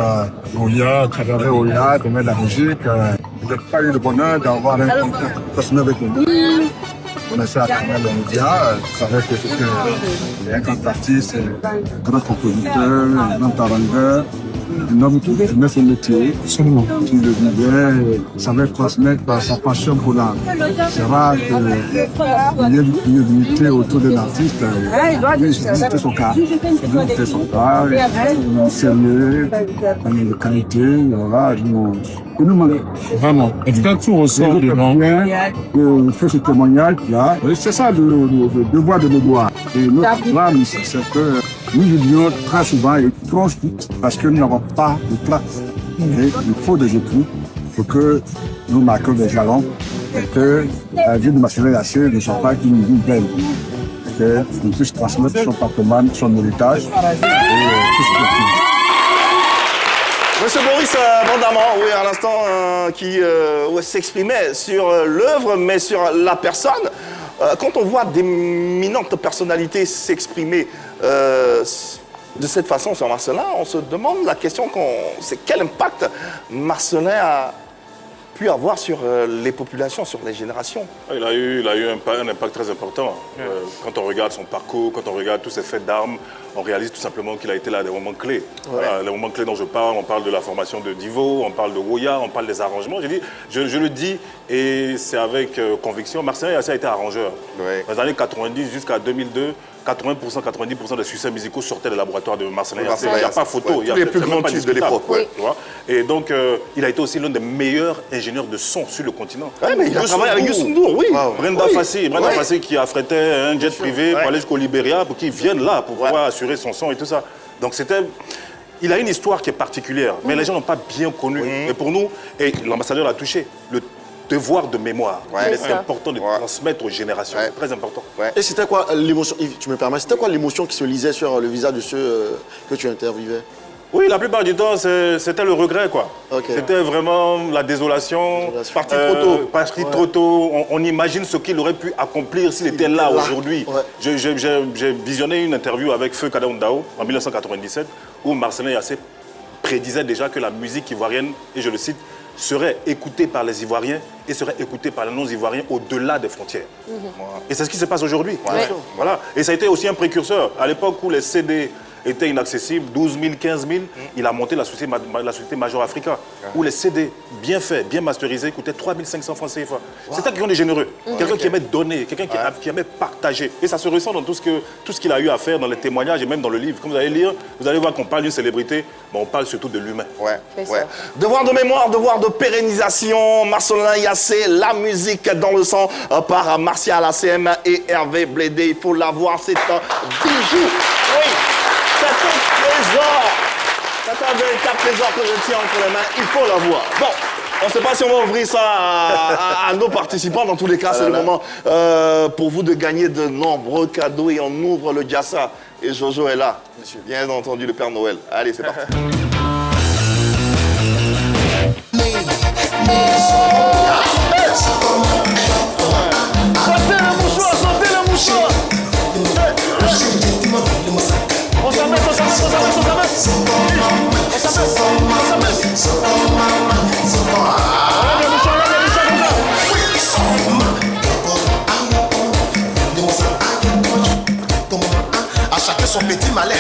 Oya, à travers Oya, comme la musique. Je n'ai pas eu le bonheur d'avoir un contact personnel avec lui. Je connaissais à travers les médias, je savais que c'était un grand artiste, un grand compositeur, un grand arrangeur. Un homme qui aimait son métier, qui le vivait, savait transmettre sa passion pour l'art. C'est rare qu'il y ait une unité autour de l'artiste. C'était son cas. C'était son cas, sérieux, de qualité, voilà. Il nous manque vraiment. Et quand tout ressort de nous, fait ce témoignage-là, c'est ça le devoir de nos devoirs. Et notre drame, c'est que nous vivions très souvent et trop vite parce que nous n'avons pas de place. Et il faut des époux pour que nous marquions des jalons et que la vie de Marcellin Yassé ne soit pas une vie belle. Et que nous puissions transmettre son patrimoine, son héritage et tout ce que tu dis. Monsieur Maurice Abondama, oui, à l'instant, qui s'exprimait sur l'œuvre, mais sur la personne. Quand on voit d'éminentes personnalités s'exprimer de cette façon sur Marcellin, on se demande la question, c'est quel impact Marcellin a pu avoir sur les populations, sur les générations. Il a eu un impact très important. Quand on regarde son parcours, quand on regarde tous ses faits d'armes, on réalise tout simplement qu'il a été là à des moments clés. Voilà, les moments clés dont je parle, on parle de la formation de Divo, on parle de Woya, on parle des arrangements. Je le dis et c'est avec conviction, Marcellin Yassé a été arrangeur. Dans les années 90 jusqu'à 2002, 80%, 90% des succès musicaux sortaient des laboratoires de Marcellin Yassé. Il n'y a pas photo. Tous les plus grands tubes de l'époque. Et donc, il a été aussi l'un des meilleurs ingénieurs de son sur le continent. Oui, mais il a travaillé avec Youssou N'Dour, oui. Brenda Fassi qui affrétait un jet privé pour aller jusqu'au Libéria pour qu'il vienne là pour pouvoir assurer son son et tout ça. Donc il a une histoire qui est particulière, mais les gens n'ont pas bien connu. Et pour nous, et l'ambassadeur l'a touché, le devoir de mémoire. C'est important de transmettre aux générations. Très important. Et c'était quoi l'émotion, tu me permets, c'était quoi l'émotion qui se lisait sur le visage de ceux que tu interviewais? Oui, la plupart du temps, c'était le regret, quoi. C'était vraiment la désolation. Parti trop tôt. Parti trop tôt. On imagine ce qu'il aurait pu accomplir s'il était là aujourd'hui. J'ai visionné une interview avec Feu Kada Ondao en 1997 où Marcellin Yassé prédisait déjà que la musique ivoirienne, et je le cite, serait écoutée par les Ivoiriens et serait écoutée par les non-Ivoiriens au-delà des frontières. Et c'est ce qui se passe aujourd'hui. Voilà. Et ça a été aussi un précurseur. À l'époque où les CD était inaccessible, 12 000, 15 000, il a monté la société Major Africa, où les CD bien faits, bien masterisés, coûtaient 3 500 francs CFA. C'est quelqu'un qui est généreux, quelqu'un qui aimait donner, quelqu'un qui aimait partager. Et ça se ressent dans tout ce qu'il a eu à faire, dans les témoignages et même dans le livre. Quand vous allez lire, vous allez voir qu'on parle d'une célébrité, mais on parle surtout de l'humain. Devoir de mémoire, devoir de pérennisation, Marcellin Yassé, la musique dans le sang par Martial ACM et Hervé Blédé. Il faut l'avoir, c'est un bijou. Oui. C'est un trésor. C'est un véritable trésor que je tiens entre les mains. Il faut l'avoir. Bon, on ne sait pas si on va ouvrir ça à nos participants. Dans tous les cas, c'est le moment pour vous de gagner de nombreux cadeaux. Et on ouvre le Jassa. Et Jojo est là. Bien entendu, le Père Noël. Allez, c'est parti. Sortez le mouchoir, sortez le mouchoir. chacun son petit malin.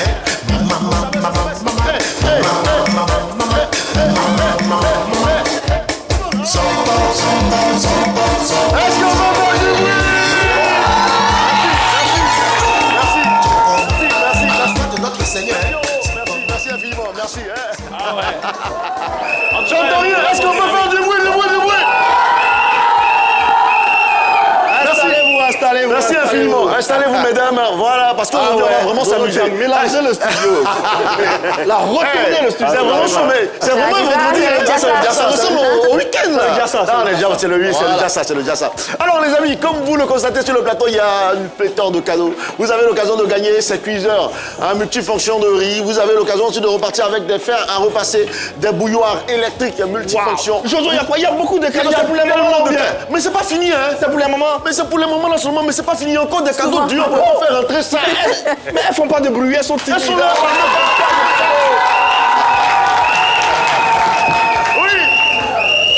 Est-ce qu'on va voir du bruit? De notre Seigneur. Merci infiniment, merci. Ah ouais. J'entends rien, est-ce qu'on peut faire du bruit? Installez-vous. Merci infiniment. Installez-vous, mesdames. Voilà, parce qu'aujourd'hui, on va vraiment s'amuser. Mélanger le studio. La retourner le studio. C'est vraiment chaud, mais c'est vraiment vendredi. Ça ressemble au week-end, là. C'est le Jassa. Alors, les amis, comme vous le constatez sur le plateau, il y a une pléthore de cadeaux. Vous avez l'occasion de gagner ces cuiseurs à multifonction de riz. Vous avez l'occasion aussi de repartir avec des fers à repasser, des bouilloires électriques multifonctions. Jojo, il y a quoi? Il y a beaucoup de cadeaux. C'est pour les moments. Mais c'est pas fini, hein. C'est pour les moments. Mais c'est pour les moments là seulement, mais c'est pas fini. Encore des cadeaux durs, on peut pas faire rentrer ça. Mais elles font pas de bruit, elles sont timides. Elles sont là. Oui.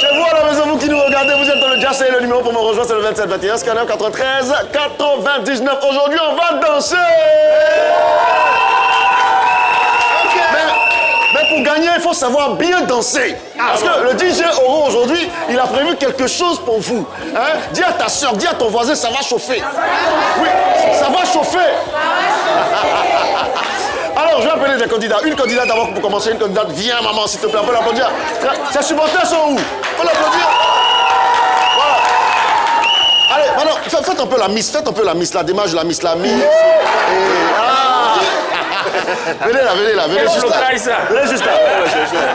Chez vous à la maison, vous qui nous regardez, vous êtes dans le Jazz et le numéro pour me rejoindre, c'est le 27 21 scanner 93 99. Aujourd'hui, on va danser. Mais pour gagner, il faut savoir bien danser. Parce que le DJ Oro aujourd'hui, il a prévu quelque chose pour vous. Hein? Dis à ta soeur, dis à ton voisin, ça va chauffer. Oui, ça va chauffer. Alors, je vais appeler des candidats. Une candidate d'abord pour commencer. Une candidate, viens maman, s'il te plaît, on peut l'applaudir. Ses supporters sont où? On peut l'applaudir. Voilà. Allez, maintenant, faites un peu la miss, la démarche de la miss, la miss. Venez là, venez juste là. Venez juste là.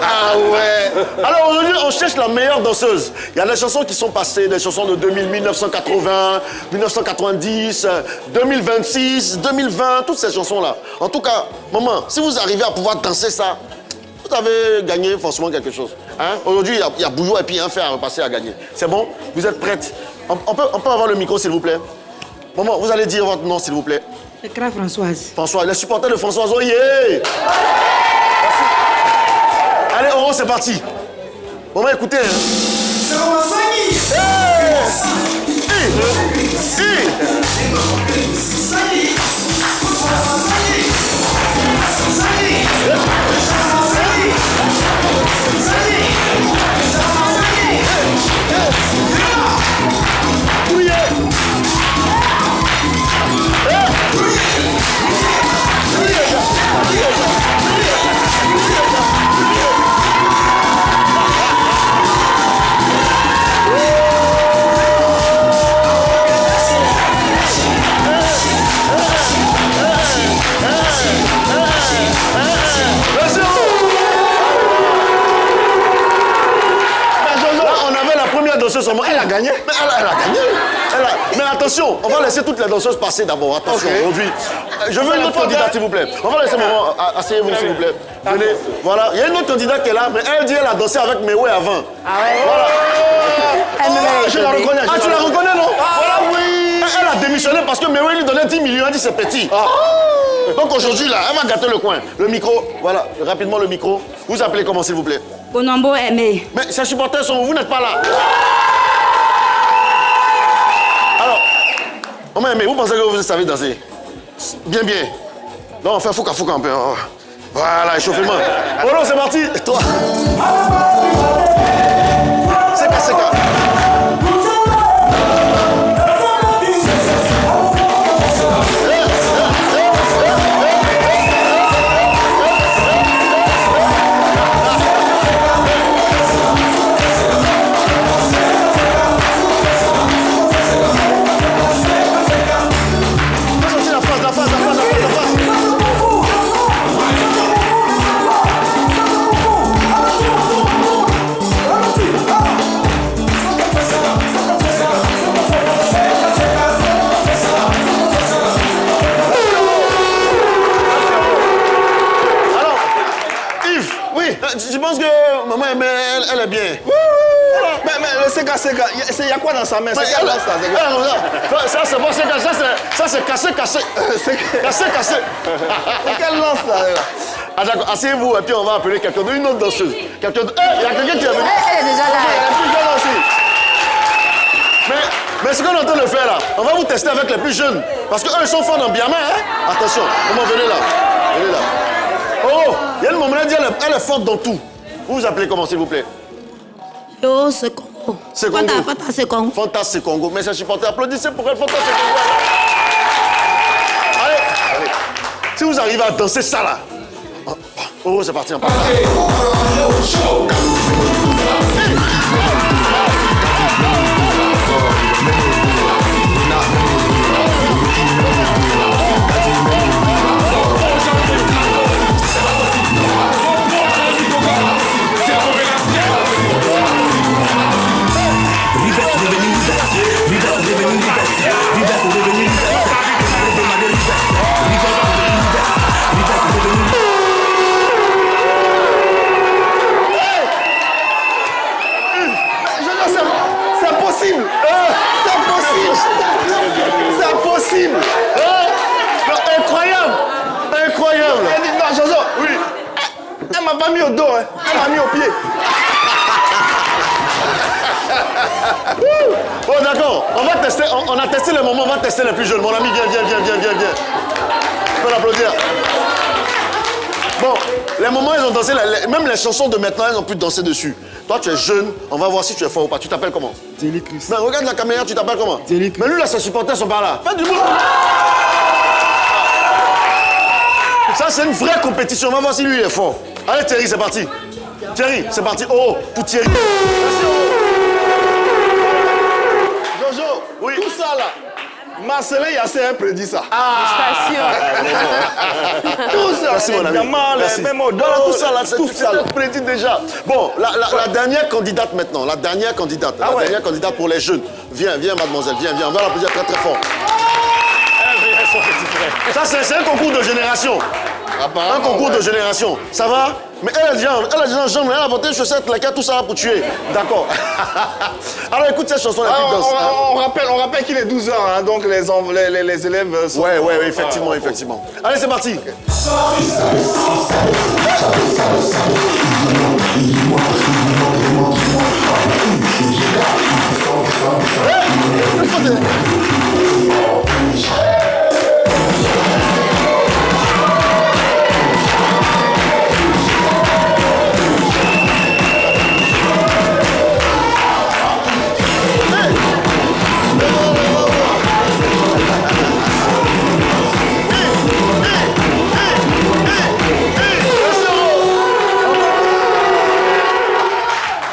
Ah ouais. Alors aujourd'hui, on cherche la meilleure danseuse. Il y a des chansons qui sont passées, des chansons de 2000, 1980, 1990, 2026, 2020, toutes ces chansons-là. En tout cas, maman, si vous arrivez à pouvoir danser ça, vous avez gagné forcément quelque chose. Hein? Aujourd'hui, il y a bouillon et puis un fer à repasser à gagner. C'est bon? Vous êtes prêtes? On peut avoir le micro, s'il vous plaît? Maman, vous allez dire votre nom, s'il vous plaît. Écran Françoise. François, les supporters de Françoise, oh yeah! Allez, Oro, c'est parti. Maman, écoutez. Hein. Elle a gagné. Mais elle a gagné. Mais attention, on va laisser toutes les danseuses passer d'abord. Attention, aujourd'hui. Je veux une autre candidate, s'il vous plaît. On va laisser maman. Asseyez-vous, s'il vous plaît. Venez. Voilà. Il y a une autre candidate qui est là, mais elle dit qu'elle a dansé avec Mewe avant. Ah ouais? Voilà. Je la reconnais. Ah, tu la reconnais, non? Voilà, oui. Elle a démissionné parce que Mewe lui donnait 10 millions. Elle dit c'est petit. Donc aujourd'hui, là, elle va gâter le coin. Le micro, voilà, rapidement le micro. Vous appelez comment, s'il vous plaît? Bonombo Aimé. Mais ses supporters sont où? Vous n'êtes pas là. Alors, maman Aimé, vous pensez que vous savez danser? Bien, bien. Non, on fait fouca un peu. Voilà, échauffement. Voilà, c'est parti. Et toi? Seka. Je pense que maman, elle est bien. Mais le Seka, il y a quoi dans sa main? C'est quelle lance là? Ça, c'est pas Seka, ça c'est cassé. Cassé. C'est quelle lance là? Ah d'accord, asseyez-vous et puis on va appeler quelqu'un d'autre, une autre danseuse. Il y a quelqu'un qui est venu. Elle est déjà là. Elle est plus jeune aussi. Mais ce qu'on est en train de faire là, on va vous tester avec les plus jeunes. Parce qu'eux, ils sont forts dans Biama, hein. Attention, maman, venez là. Venez là. Oh, il y a une maman, elle est forte dans tout. Vous vous appelez comment, s'il vous plaît? Yo, c'est Congo. C'est Congo. Fanta, c'est Congo. Fanta, c'est Congo. Mais c'est supporter. Applaudissez pour elle, Fanta, c'est Congo. Allez, allez. Si vous arrivez à danser ça là. Oh, c'est parti. Incroyable! Incroyable! Non, Jojo, oui. Elle m'a pas mis au dos, hein. Elle m'a mis au pied. Bon, d'accord. On va tester. On a testé le moment. On va tester les plus jeunes. Mon ami, viens. Tu peux l'applaudir. Bon, les moments, ils ont dansé. Même les chansons de maintenant, ils ont pu danser dessus. Toi, tu es jeune. On va voir si tu es fort ou pas. Tu t'appelles comment? Thierry Chris. Non, regarde la caméra. Tu t'appelles comment? Thierry Chris. Mais lui, là, ses supporters sont par là. Fais du bruit. Ça, c'est une vraie compétition. On va voir si lui, il est fort. Allez, Thierry, c'est parti. Thierry, c'est parti. Oh, pour Thierry. Jojo, oui. Tout ça là. Marcelin Yassé a prédit ça. Tout ça, merci, mon ami. Les mêmes odeurs, voilà, tout ça là, tout ça là. prédit déjà. Bon, la dernière candidate maintenant, la dernière candidate pour les jeunes. Viens, mademoiselle, viens, on va l'applaudir très très fort. Ça, c'est un concours de génération. Un concours de génération. Ça va? Mais elle a déjà en jambe, elle a porté une chaussette, laquelle tout ça va pour tuer. D'accord. Alors écoute cette chanson, la petite danse. On rappelle qu'il est 12 ans, hein, donc les élèves sont... Ouais, effectivement. Allez, c'est parti.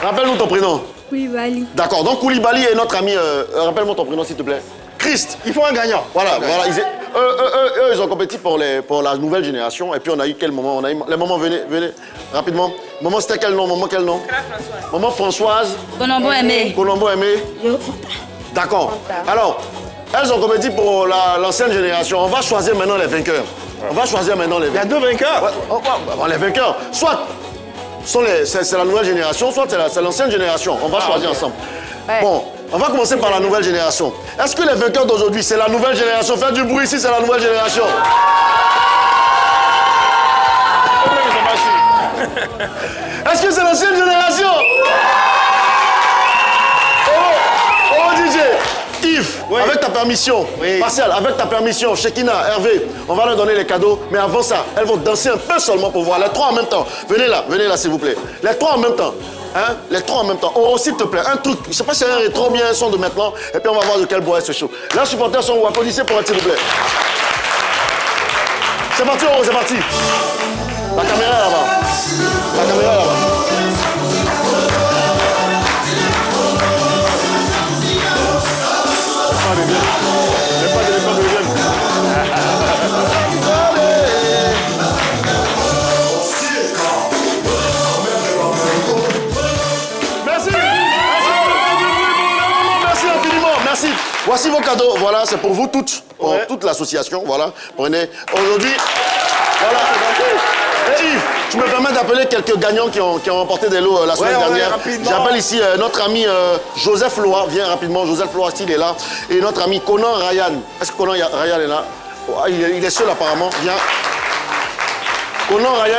Rappelle-nous ton prénom. Koulibaly. D'accord, donc Koulibaly est notre ami. Rappelle-moi ton prénom, s'il te plaît. Christ. Il faut un gagnant. Voilà. Ils ont compétit pour la nouvelle génération. Et puis on a eu quel moment? On a eu les moments, venez, rapidement. Maman, c'était quel nom? Maman, quel nom? Maman Françoise. Colombo Aimé. Colombo Aimé. D'accord. Alors, elles ont compétit pour l'ancienne génération. On va choisir maintenant les vainqueurs. Il y a deux vainqueurs. Ouais, les vainqueurs. Soit c'est la nouvelle génération, soit c'est l'ancienne génération. On va choisir ensemble. Ouais. Bon, on va commencer par la nouvelle génération. Est-ce que les vainqueurs d'aujourd'hui, c'est la nouvelle génération? Faites du bruit ici, c'est la nouvelle génération. Est-ce que c'est l'ancienne génération? Oh DJ, Yves, oui. Avec ta permission, Martial, avec ta permission, Shekina, Hervé, on va leur donner les cadeaux, mais avant ça, elles vont danser un peu seulement pour voir. Les trois en même temps. Venez là, s'il vous plaît. Les trois en même temps. Hein? Les trois en même temps. Oh, s'il te plaît, un truc. Je sais pas si c'est un rétro bien, un son de maintenant, et puis on va voir de quel bois est ce show. Là, supporters sont où? Applaudissez pour elle, s'il vous plaît. C'est parti, c'est parti. La caméra est là-bas. Voici vos cadeaux, voilà, c'est pour vous toutes, pour toute l'association, voilà. Prenez, aujourd'hui, voilà. Et Yves, tu me permets d'appeler quelques gagnants qui ont remporté des lots la semaine dernière. J'appelle ici notre ami Joseph Loa, viens rapidement, Joseph Loa, s'il est là. Et notre ami Conan Ryan. Est-ce que Conan Ryan est là? Il est seul apparemment, viens. Conan Ryan,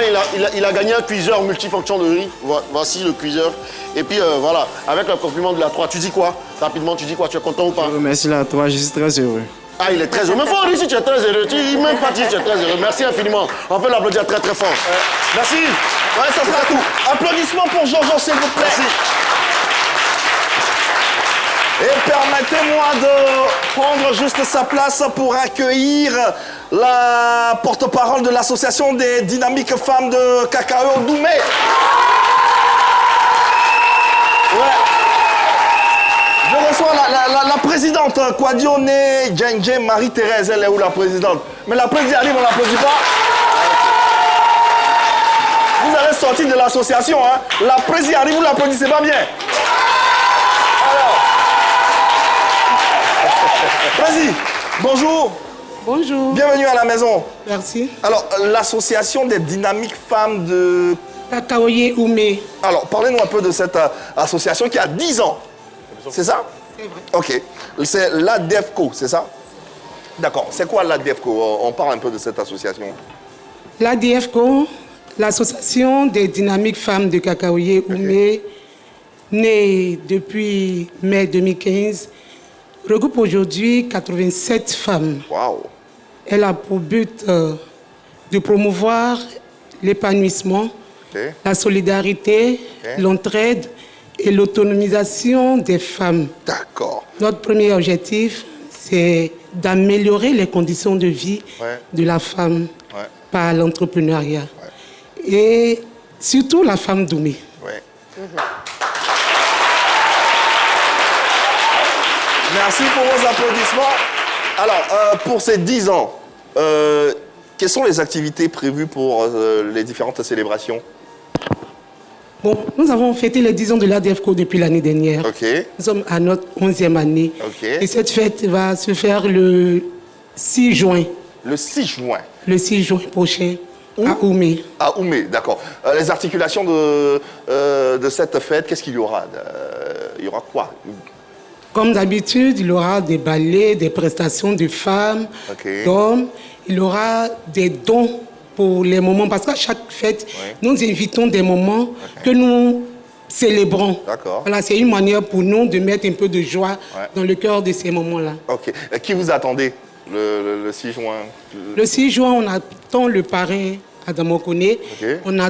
il a gagné un cuiseur multifonction de riz. Voici le cuiseur. Et puis voilà, avec le compliment de la 3, tu dis quoi? Rapidement, tu dis quoi? Tu es content ou pas? Merci à toi, je suis très heureux. Ah, il est très heureux. Mais faut dire si tu es très heureux. Tu dis même pas dire tu es très heureux. Merci infiniment. On peut l'applaudir très très fort. Merci. Ouais, ça sera tout. Applaudissements pour Jean-Jean, s'il vous plaît. Merci. Et permettez-moi de prendre juste sa place pour accueillir la porte-parole de l'association des dynamiques femmes de Cacao Doumé. Ouais. Je reçois la présidente Kwadione Djenje Marie-Thérèse. Elle est où la présidente? Mais la présidente arrive, on n'applaudit pas. Vous avez sorti de l'association, hein? La présidente arrive, vous l'applaudissez pas bien. Alors. Vas-y, bonjour. Bonjour. Bienvenue à la maison. Merci. Alors, l'association des dynamiques femmes de Kakaoye Oumé. Alors, parlez-nous un peu de cette association qui a 10 ans. C'est ça? C'est vrai. Ok. C'est l'ADEFCO, c'est ça? D'accord. C'est quoi l'ADEFCO? On parle un peu de cette association. L'ADFCO, l'association des dynamiques femmes de Kakaoye Oumé, née depuis mai 2015, regroupe aujourd'hui 87 femmes. Waouh! Elle a pour but de promouvoir l'épanouissement, la solidarité, l'entraide et l'autonomisation des femmes. D'accord. Notre premier objectif, c'est d'améliorer les conditions de vie de la femme par l'entrepreneuriat. Et surtout la femme Doumé. Merci pour vos applaudissements. Alors, pour ces 10 ans, quelles sont les activités prévues pour les différentes célébrations? Bon, nous avons fêté les 10 ans de l'ADFCO depuis l'année dernière. Nous sommes à notre 11e année. Et cette fête va se faire le 6 juin. Le 6 juin? Le 6 juin prochain, à Oumé. À Oumé, d'accord. Les articulations de cette fête, qu'est-ce qu'il y aura? Il y aura quoi? Comme d'habitude, il y aura des ballets, des prestations de femmes, d'hommes. Il y aura des dons pour les moments, parce qu'à chaque fête, nous invitons des moments que nous célébrons. Voilà, c'est une manière pour nous de mettre un peu de joie dans le cœur de ces moments-là. Ok. Qui vous attendez le 6 juin? Le 6 juin, on attend le parrain Adamo Koné. On a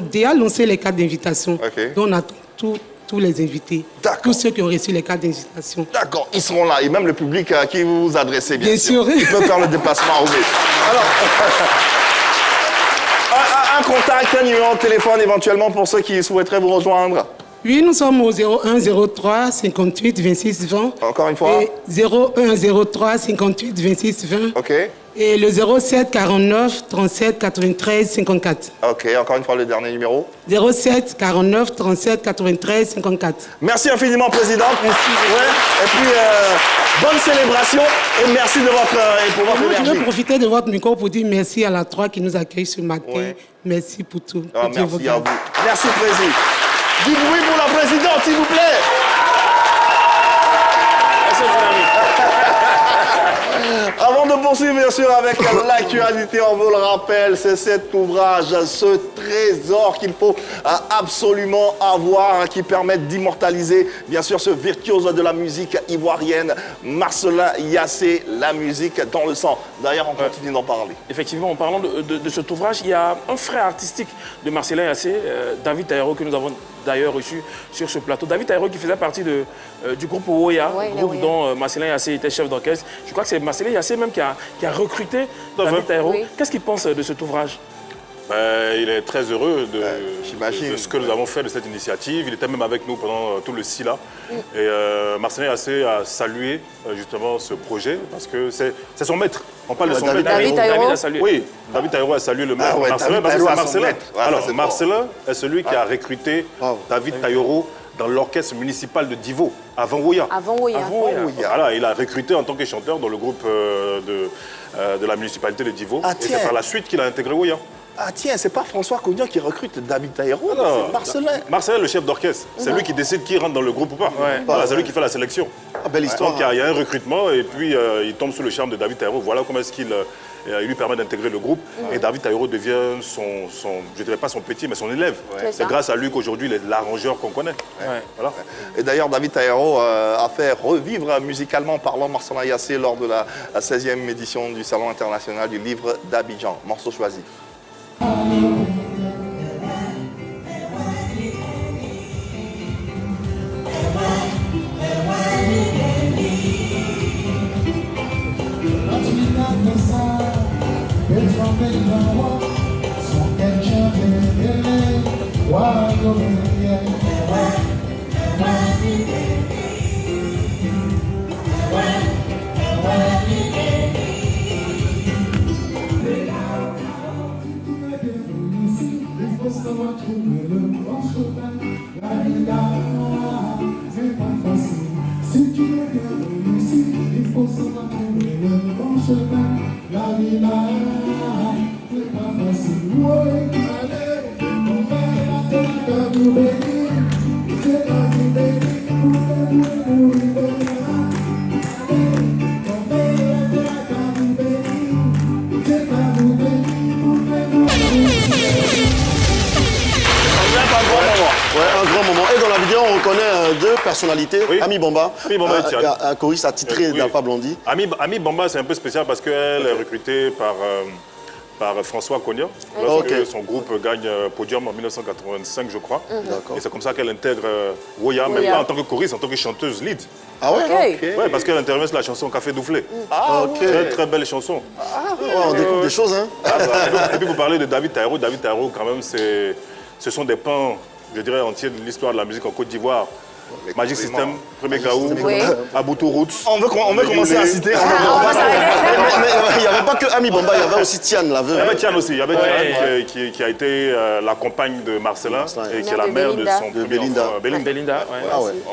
déjà lancé les cartes d'invitation. Donc on attend tous les invités, tous ceux qui ont reçu les cartes d'invitation. D'accord, ils seront là. Et même le public à qui vous vous adressez, bien sûr. Bien sûr. Il peut faire le déplacement à Oumé. Alors, un contact, un numéro de téléphone éventuellement pour ceux qui souhaiteraient vous rejoindre. Oui, nous sommes au 01 03 58 26 20. Encore une fois? Et 01 03 58 26 20. Ok. Et le 07 49 37 93 54. Ok, encore une fois le dernier numéro. 07 49 37 93 54. Merci infiniment, Présidente. Merci. Et puis, bonne célébration et merci de votre énergie. Je veux profiter de votre micro pour dire merci à la 3 qui nous accueille ce matin. Merci pour tout. Merci à vous. Merci, Président. Du bruit pour la Présidente, s'il vous plaît. Avant de poursuivre, bien sûr, avec l'actualité, on vous le rappelle, c'est cet ouvrage, ce trésor qu'il faut absolument avoir, qui permet d'immortaliser, bien sûr, ce virtuose de la musique ivoirienne, Marcellin Yassé, la musique dans le sang. D'ailleurs, on continue d'en parler. Effectivement, en parlant de cet ouvrage, il y a un frère artistique de Marcellin Yassé, David Taïro, que nous avons d'ailleurs reçu sur ce plateau. David Taïro qui faisait partie du groupe Oya, groupe dont Marcellin Yassé était chef d'orchestre. Je crois que c'est Marcellin Yassé même qui a recruté David Taïro. Qu'est-ce qu'il pense de cet ouvrage? Il est très heureux de ce que nous avons fait de cette initiative. Il était même avec nous pendant tout le SILA. Et Marcellin Yassé a salué justement ce projet parce que c'est son maître. On parle de son maître. David Taïro a salué. Oui, David Taïro a salué le maître Marcellin parce que c'est Marcellin. Alors, Marcellin est celui qui a recruté David Taïro dans l'orchestre municipal de Divo, à Vangoya. Voilà, il a recruté en tant que chanteur dans le groupe de la municipalité de Divo. Et c'est par la suite qu'il a intégré Oya. Ah tiens, c'est pas François Cognac qui recrute David Taïro, c'est Marcelin. Marcelin, le chef d'orchestre. C'est lui qui décide qui rentre dans le groupe ou pas. Voilà, c'est lui qui fait la sélection. Belle histoire. Donc il y a un recrutement et puis il tombe sous le charme de David Taïro. Voilà comment est-ce qu'il lui permet d'intégrer le groupe. Et David Taïro devient je dirais pas son petit, mais son élève. C'est grâce à lui qu'aujourd'hui il est l'arrangeur qu'on connaît. Voilà. Et d'ailleurs, David Taïro a fait revivre musicalement parlant Marcelin Yassé lors de la 16e édition du Salon international du livre d'Abidjan. Morceau choisi. Un grand moment. Et dans la vidéo, on reconnaît deux personnalités. Ami Bamba, un choriste attitré d'Alpha Blondy. Ami Bamba, c'est un peu spécial parce qu'elle est recrutée par François Cognac. Son groupe gagne Podium en 1985, je crois. Et c'est comme ça qu'elle intègre Woya, même pas en tant que choriste, en tant que chanteuse lead. Ah ouais? Ouais, parce qu'elle intervient sur la chanson Café Doufflé. Ah ok. Très très belle chanson. On découvre des choses, hein. Et puis vous parlez de David Taïro. David Taïro, quand même, ce sont des pans, je dirais, entiers de l'histoire de la musique en Côte d'Ivoire. Magic System, Premier Gaou, Aboutou Roots. On veut commencer à citer. Mais il n'y avait pas que Ami Bamba, il y avait aussi Tiane, la veuve. Il y avait Tiane aussi, il y avait Tiane qui a été la compagne de Marcelin et qui est la mère de son premier enfant, Belinda.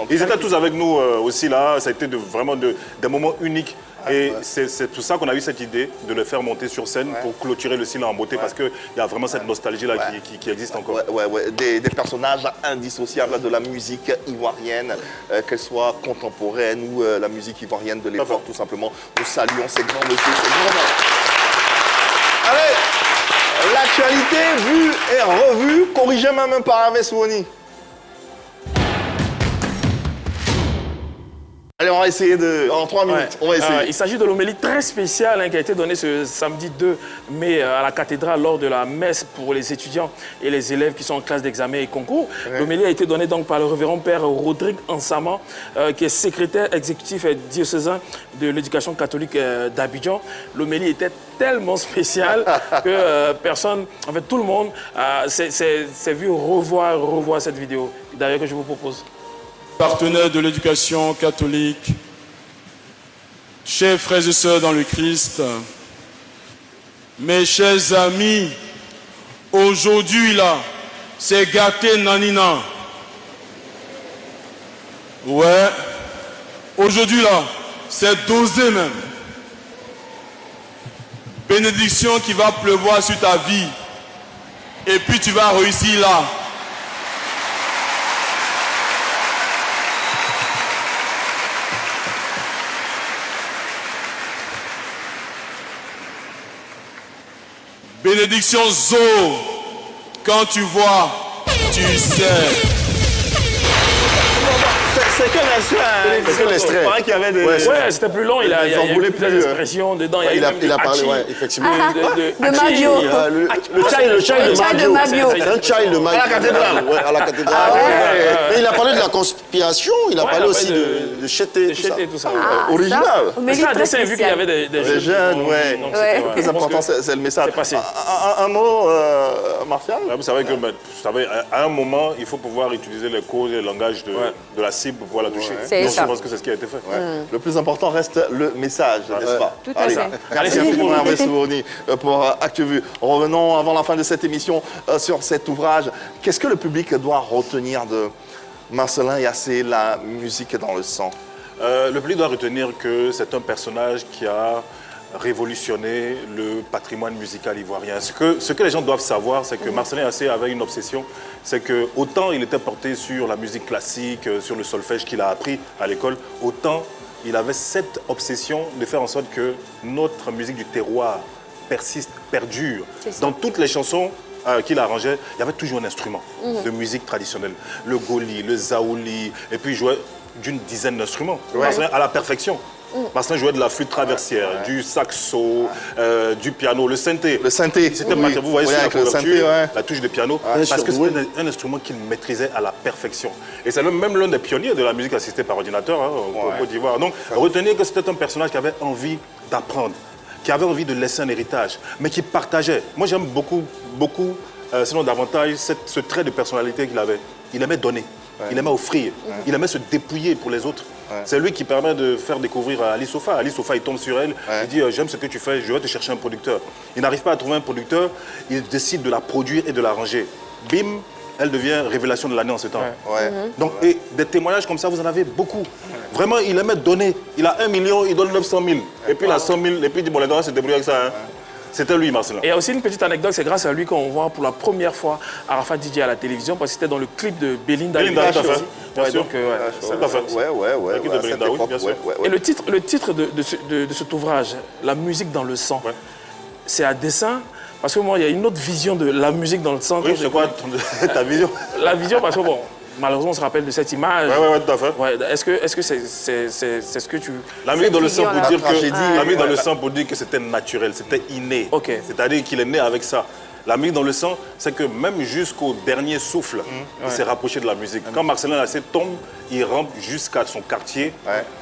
Ils étaient tous avec nous aussi là, ça a été vraiment des moments uniques. Et c'est pour ça qu'on a eu cette idée de le faire monter sur scène pour clôturer le Sila en beauté parce qu'il y a vraiment cette nostalgie-là qui existe encore. Des personnages indissociables de la musique ivoirienne, qu'elle soit contemporaine ou la musique ivoirienne de l'époque, tout simplement. Nous saluons ces grands messieurs, ces grands hommes. Allez, l'actualité vue et revue, corrigée même par Hervé Souoni. Allez, on va essayer en 3 minutes, on va essayer. Il s'agit de l'homélie très spéciale qui a été donnée ce samedi 2 mai à la cathédrale lors de la messe pour les étudiants et les élèves qui sont en classe d'examen et concours. L'homélie a été donnée donc par le révérend père Rodrigue Ansama, qui est secrétaire exécutif diocésain de l'éducation catholique d'Abidjan. L'homélie était tellement spéciale que tout le monde s'est vu revoir cette vidéo. D'ailleurs que je vous propose. Partenaires de l'éducation catholique, chers frères et sœurs dans le Christ, mes chers amis, aujourd'hui là, c'est gâté nanina. Ouais, aujourd'hui là, c'est dosé même. Bénédiction qui va pleuvoir sur ta vie. Et puis tu vas réussir là. Bénédiction Zo, quand tu vois, tu sais. C'est que l'extrait. Il paraît qu'il y avait des... Ouais, c'était plus long, il y a eu plus d'expressions dedans. Il a parlé, effectivement. De Mabio. Le child de Mabio. C'est un child de Mabio. À la cathédrale. À la cathédrale. Mais il a parlé de la conspiration, il a parlé aussi de Chété, tout ça. Original. C'est un dessin vu qu'il y avait des jeunes, ouais. Le plus important, c'est le message. Un mot, Martial? Vous savez qu'à un moment, il faut pouvoir utiliser les codes et le langage de la cible pour pouvoir la toucher. C'est ça. Je pense que c'est ce qui a été fait. Le plus important reste le message, n'est-ce pas? Tout à fait. Merci infiniment Hervé Souoni pour ActuVu. Revenons avant la fin de cette émission sur cet ouvrage. Qu'est-ce que le public doit retenir de Marcelin Yassé, la musique dans le sang? Le public doit retenir que c'est un personnage qui a révolutionné le patrimoine musical ivoirien. Ce que les gens doivent savoir, c'est que Marcellin Yassé avait une obsession, c'est que autant il était porté sur la musique classique, sur le solfège qu'il a appris à l'école, autant il avait cette obsession de faire en sorte que notre musique du terroir persiste, perdure. Dans toutes les chansons qu'il arrangeait, il y avait toujours un instrument de musique traditionnelle. Le goli, le zaouli, et puis il jouait d'une dizaine d'instruments, à la perfection. Marcellin jouait de la flûte traversière, du saxo, du piano, le synthé. Le synthé. C'était vous voyez sur la couverture, la touche de piano, parce que c'était un instrument qu'il maîtrisait à la perfection. Et c'est même l'un des pionniers de la musique assistée par ordinateur au Côte d'Ivoire. Donc retenez que c'était un personnage qui avait envie d'apprendre, qui avait envie de laisser un héritage, mais qui partageait. Moi j'aime beaucoup, sinon davantage, ce trait de personnalité qu'il avait. Il aimait donner. Il aimait offrir, il aimait se dépouiller pour les autres. C'est lui qui permet de faire découvrir à Ali Sofa. Ali Sofa, il tombe sur elle, il dit j'aime ce que tu fais, je vais te chercher un producteur. Il n'arrive pas à trouver un producteur, il décide de la produire et de l'arranger. Bim, elle devient révélation de l'année en ce temps. Donc, et des témoignages comme ça, vous en avez beaucoup. Vraiment, il aimait donner. Il a 1 million, il donne 900 000. Et puis il a 100 000, et puis il dit bon, les gars, se débrouiller avec ça. C'était lui, Marcellin. Et il y a aussi une petite anecdote, c'est grâce à lui qu'on voit pour la première fois Arafat DJ à la télévision, parce que c'était dans le clip de Belinda. Belinda, tout à fait. Bien sûr. Et le titre de cet ouvrage, La musique dans le sang, c'est à dessein. Parce que moi, il y a une autre vision de la musique dans le sang. Oui, c'est quoi ta vision? La vision, parce que bon, malheureusement, on se rappelle de cette image. Oui, tout à fait. Est-ce que c'est ce que tu... La musique dans le sang pour dire que la musique dans le sang pour dire que c'était naturel, c'était inné. C'est-à-dire qu'il est né avec ça. La musique dans le sang, c'est que même jusqu'au dernier souffle, il s'est rapproché de la musique. Quand Marcellin Yassé tombe, il rampe jusqu'à son quartier,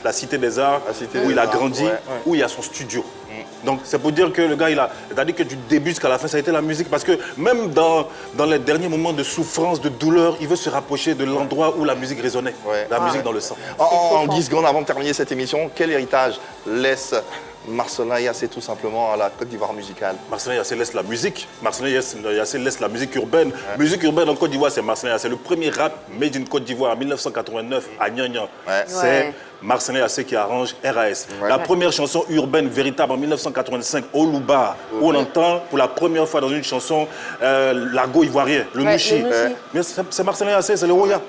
la Cité des Arts, où il a grandi, où il y a son studio. Donc c'est pour dire que le gars, c'est-à-dire que du début jusqu'à la fin, ça a été la musique. Parce que même dans les derniers moments de souffrance, de douleur, il veut se rapprocher de l'endroit où la musique résonnait. La musique dans le sang. En 10 secondes avant de terminer cette émission, quel héritage laisse Marcellin Yassé tout simplement à la Côte d'Ivoire musicale? Marcellin Yassé laisse la musique. Marcellin Yassé laisse la musique urbaine. Musique urbaine en Côte d'Ivoire, c'est Marcellin Yassé. Le premier rap made in Côte d'Ivoire en 1989 à Nian. C'est Marcellin Yassé qui arrange RAS. La première chanson urbaine véritable en 1985 au Louba, où on entend pour la première fois dans une chanson l'argot ivoirien, le Nouchi. Mais c'est Marcellin Yassé, c'est le Roya.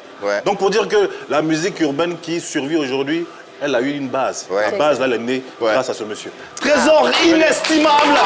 Donc pour dire que la musique urbaine qui survit aujourd'hui, elle a eu une base. La base, là, elle est née grâce à ce monsieur. Trésor inestimable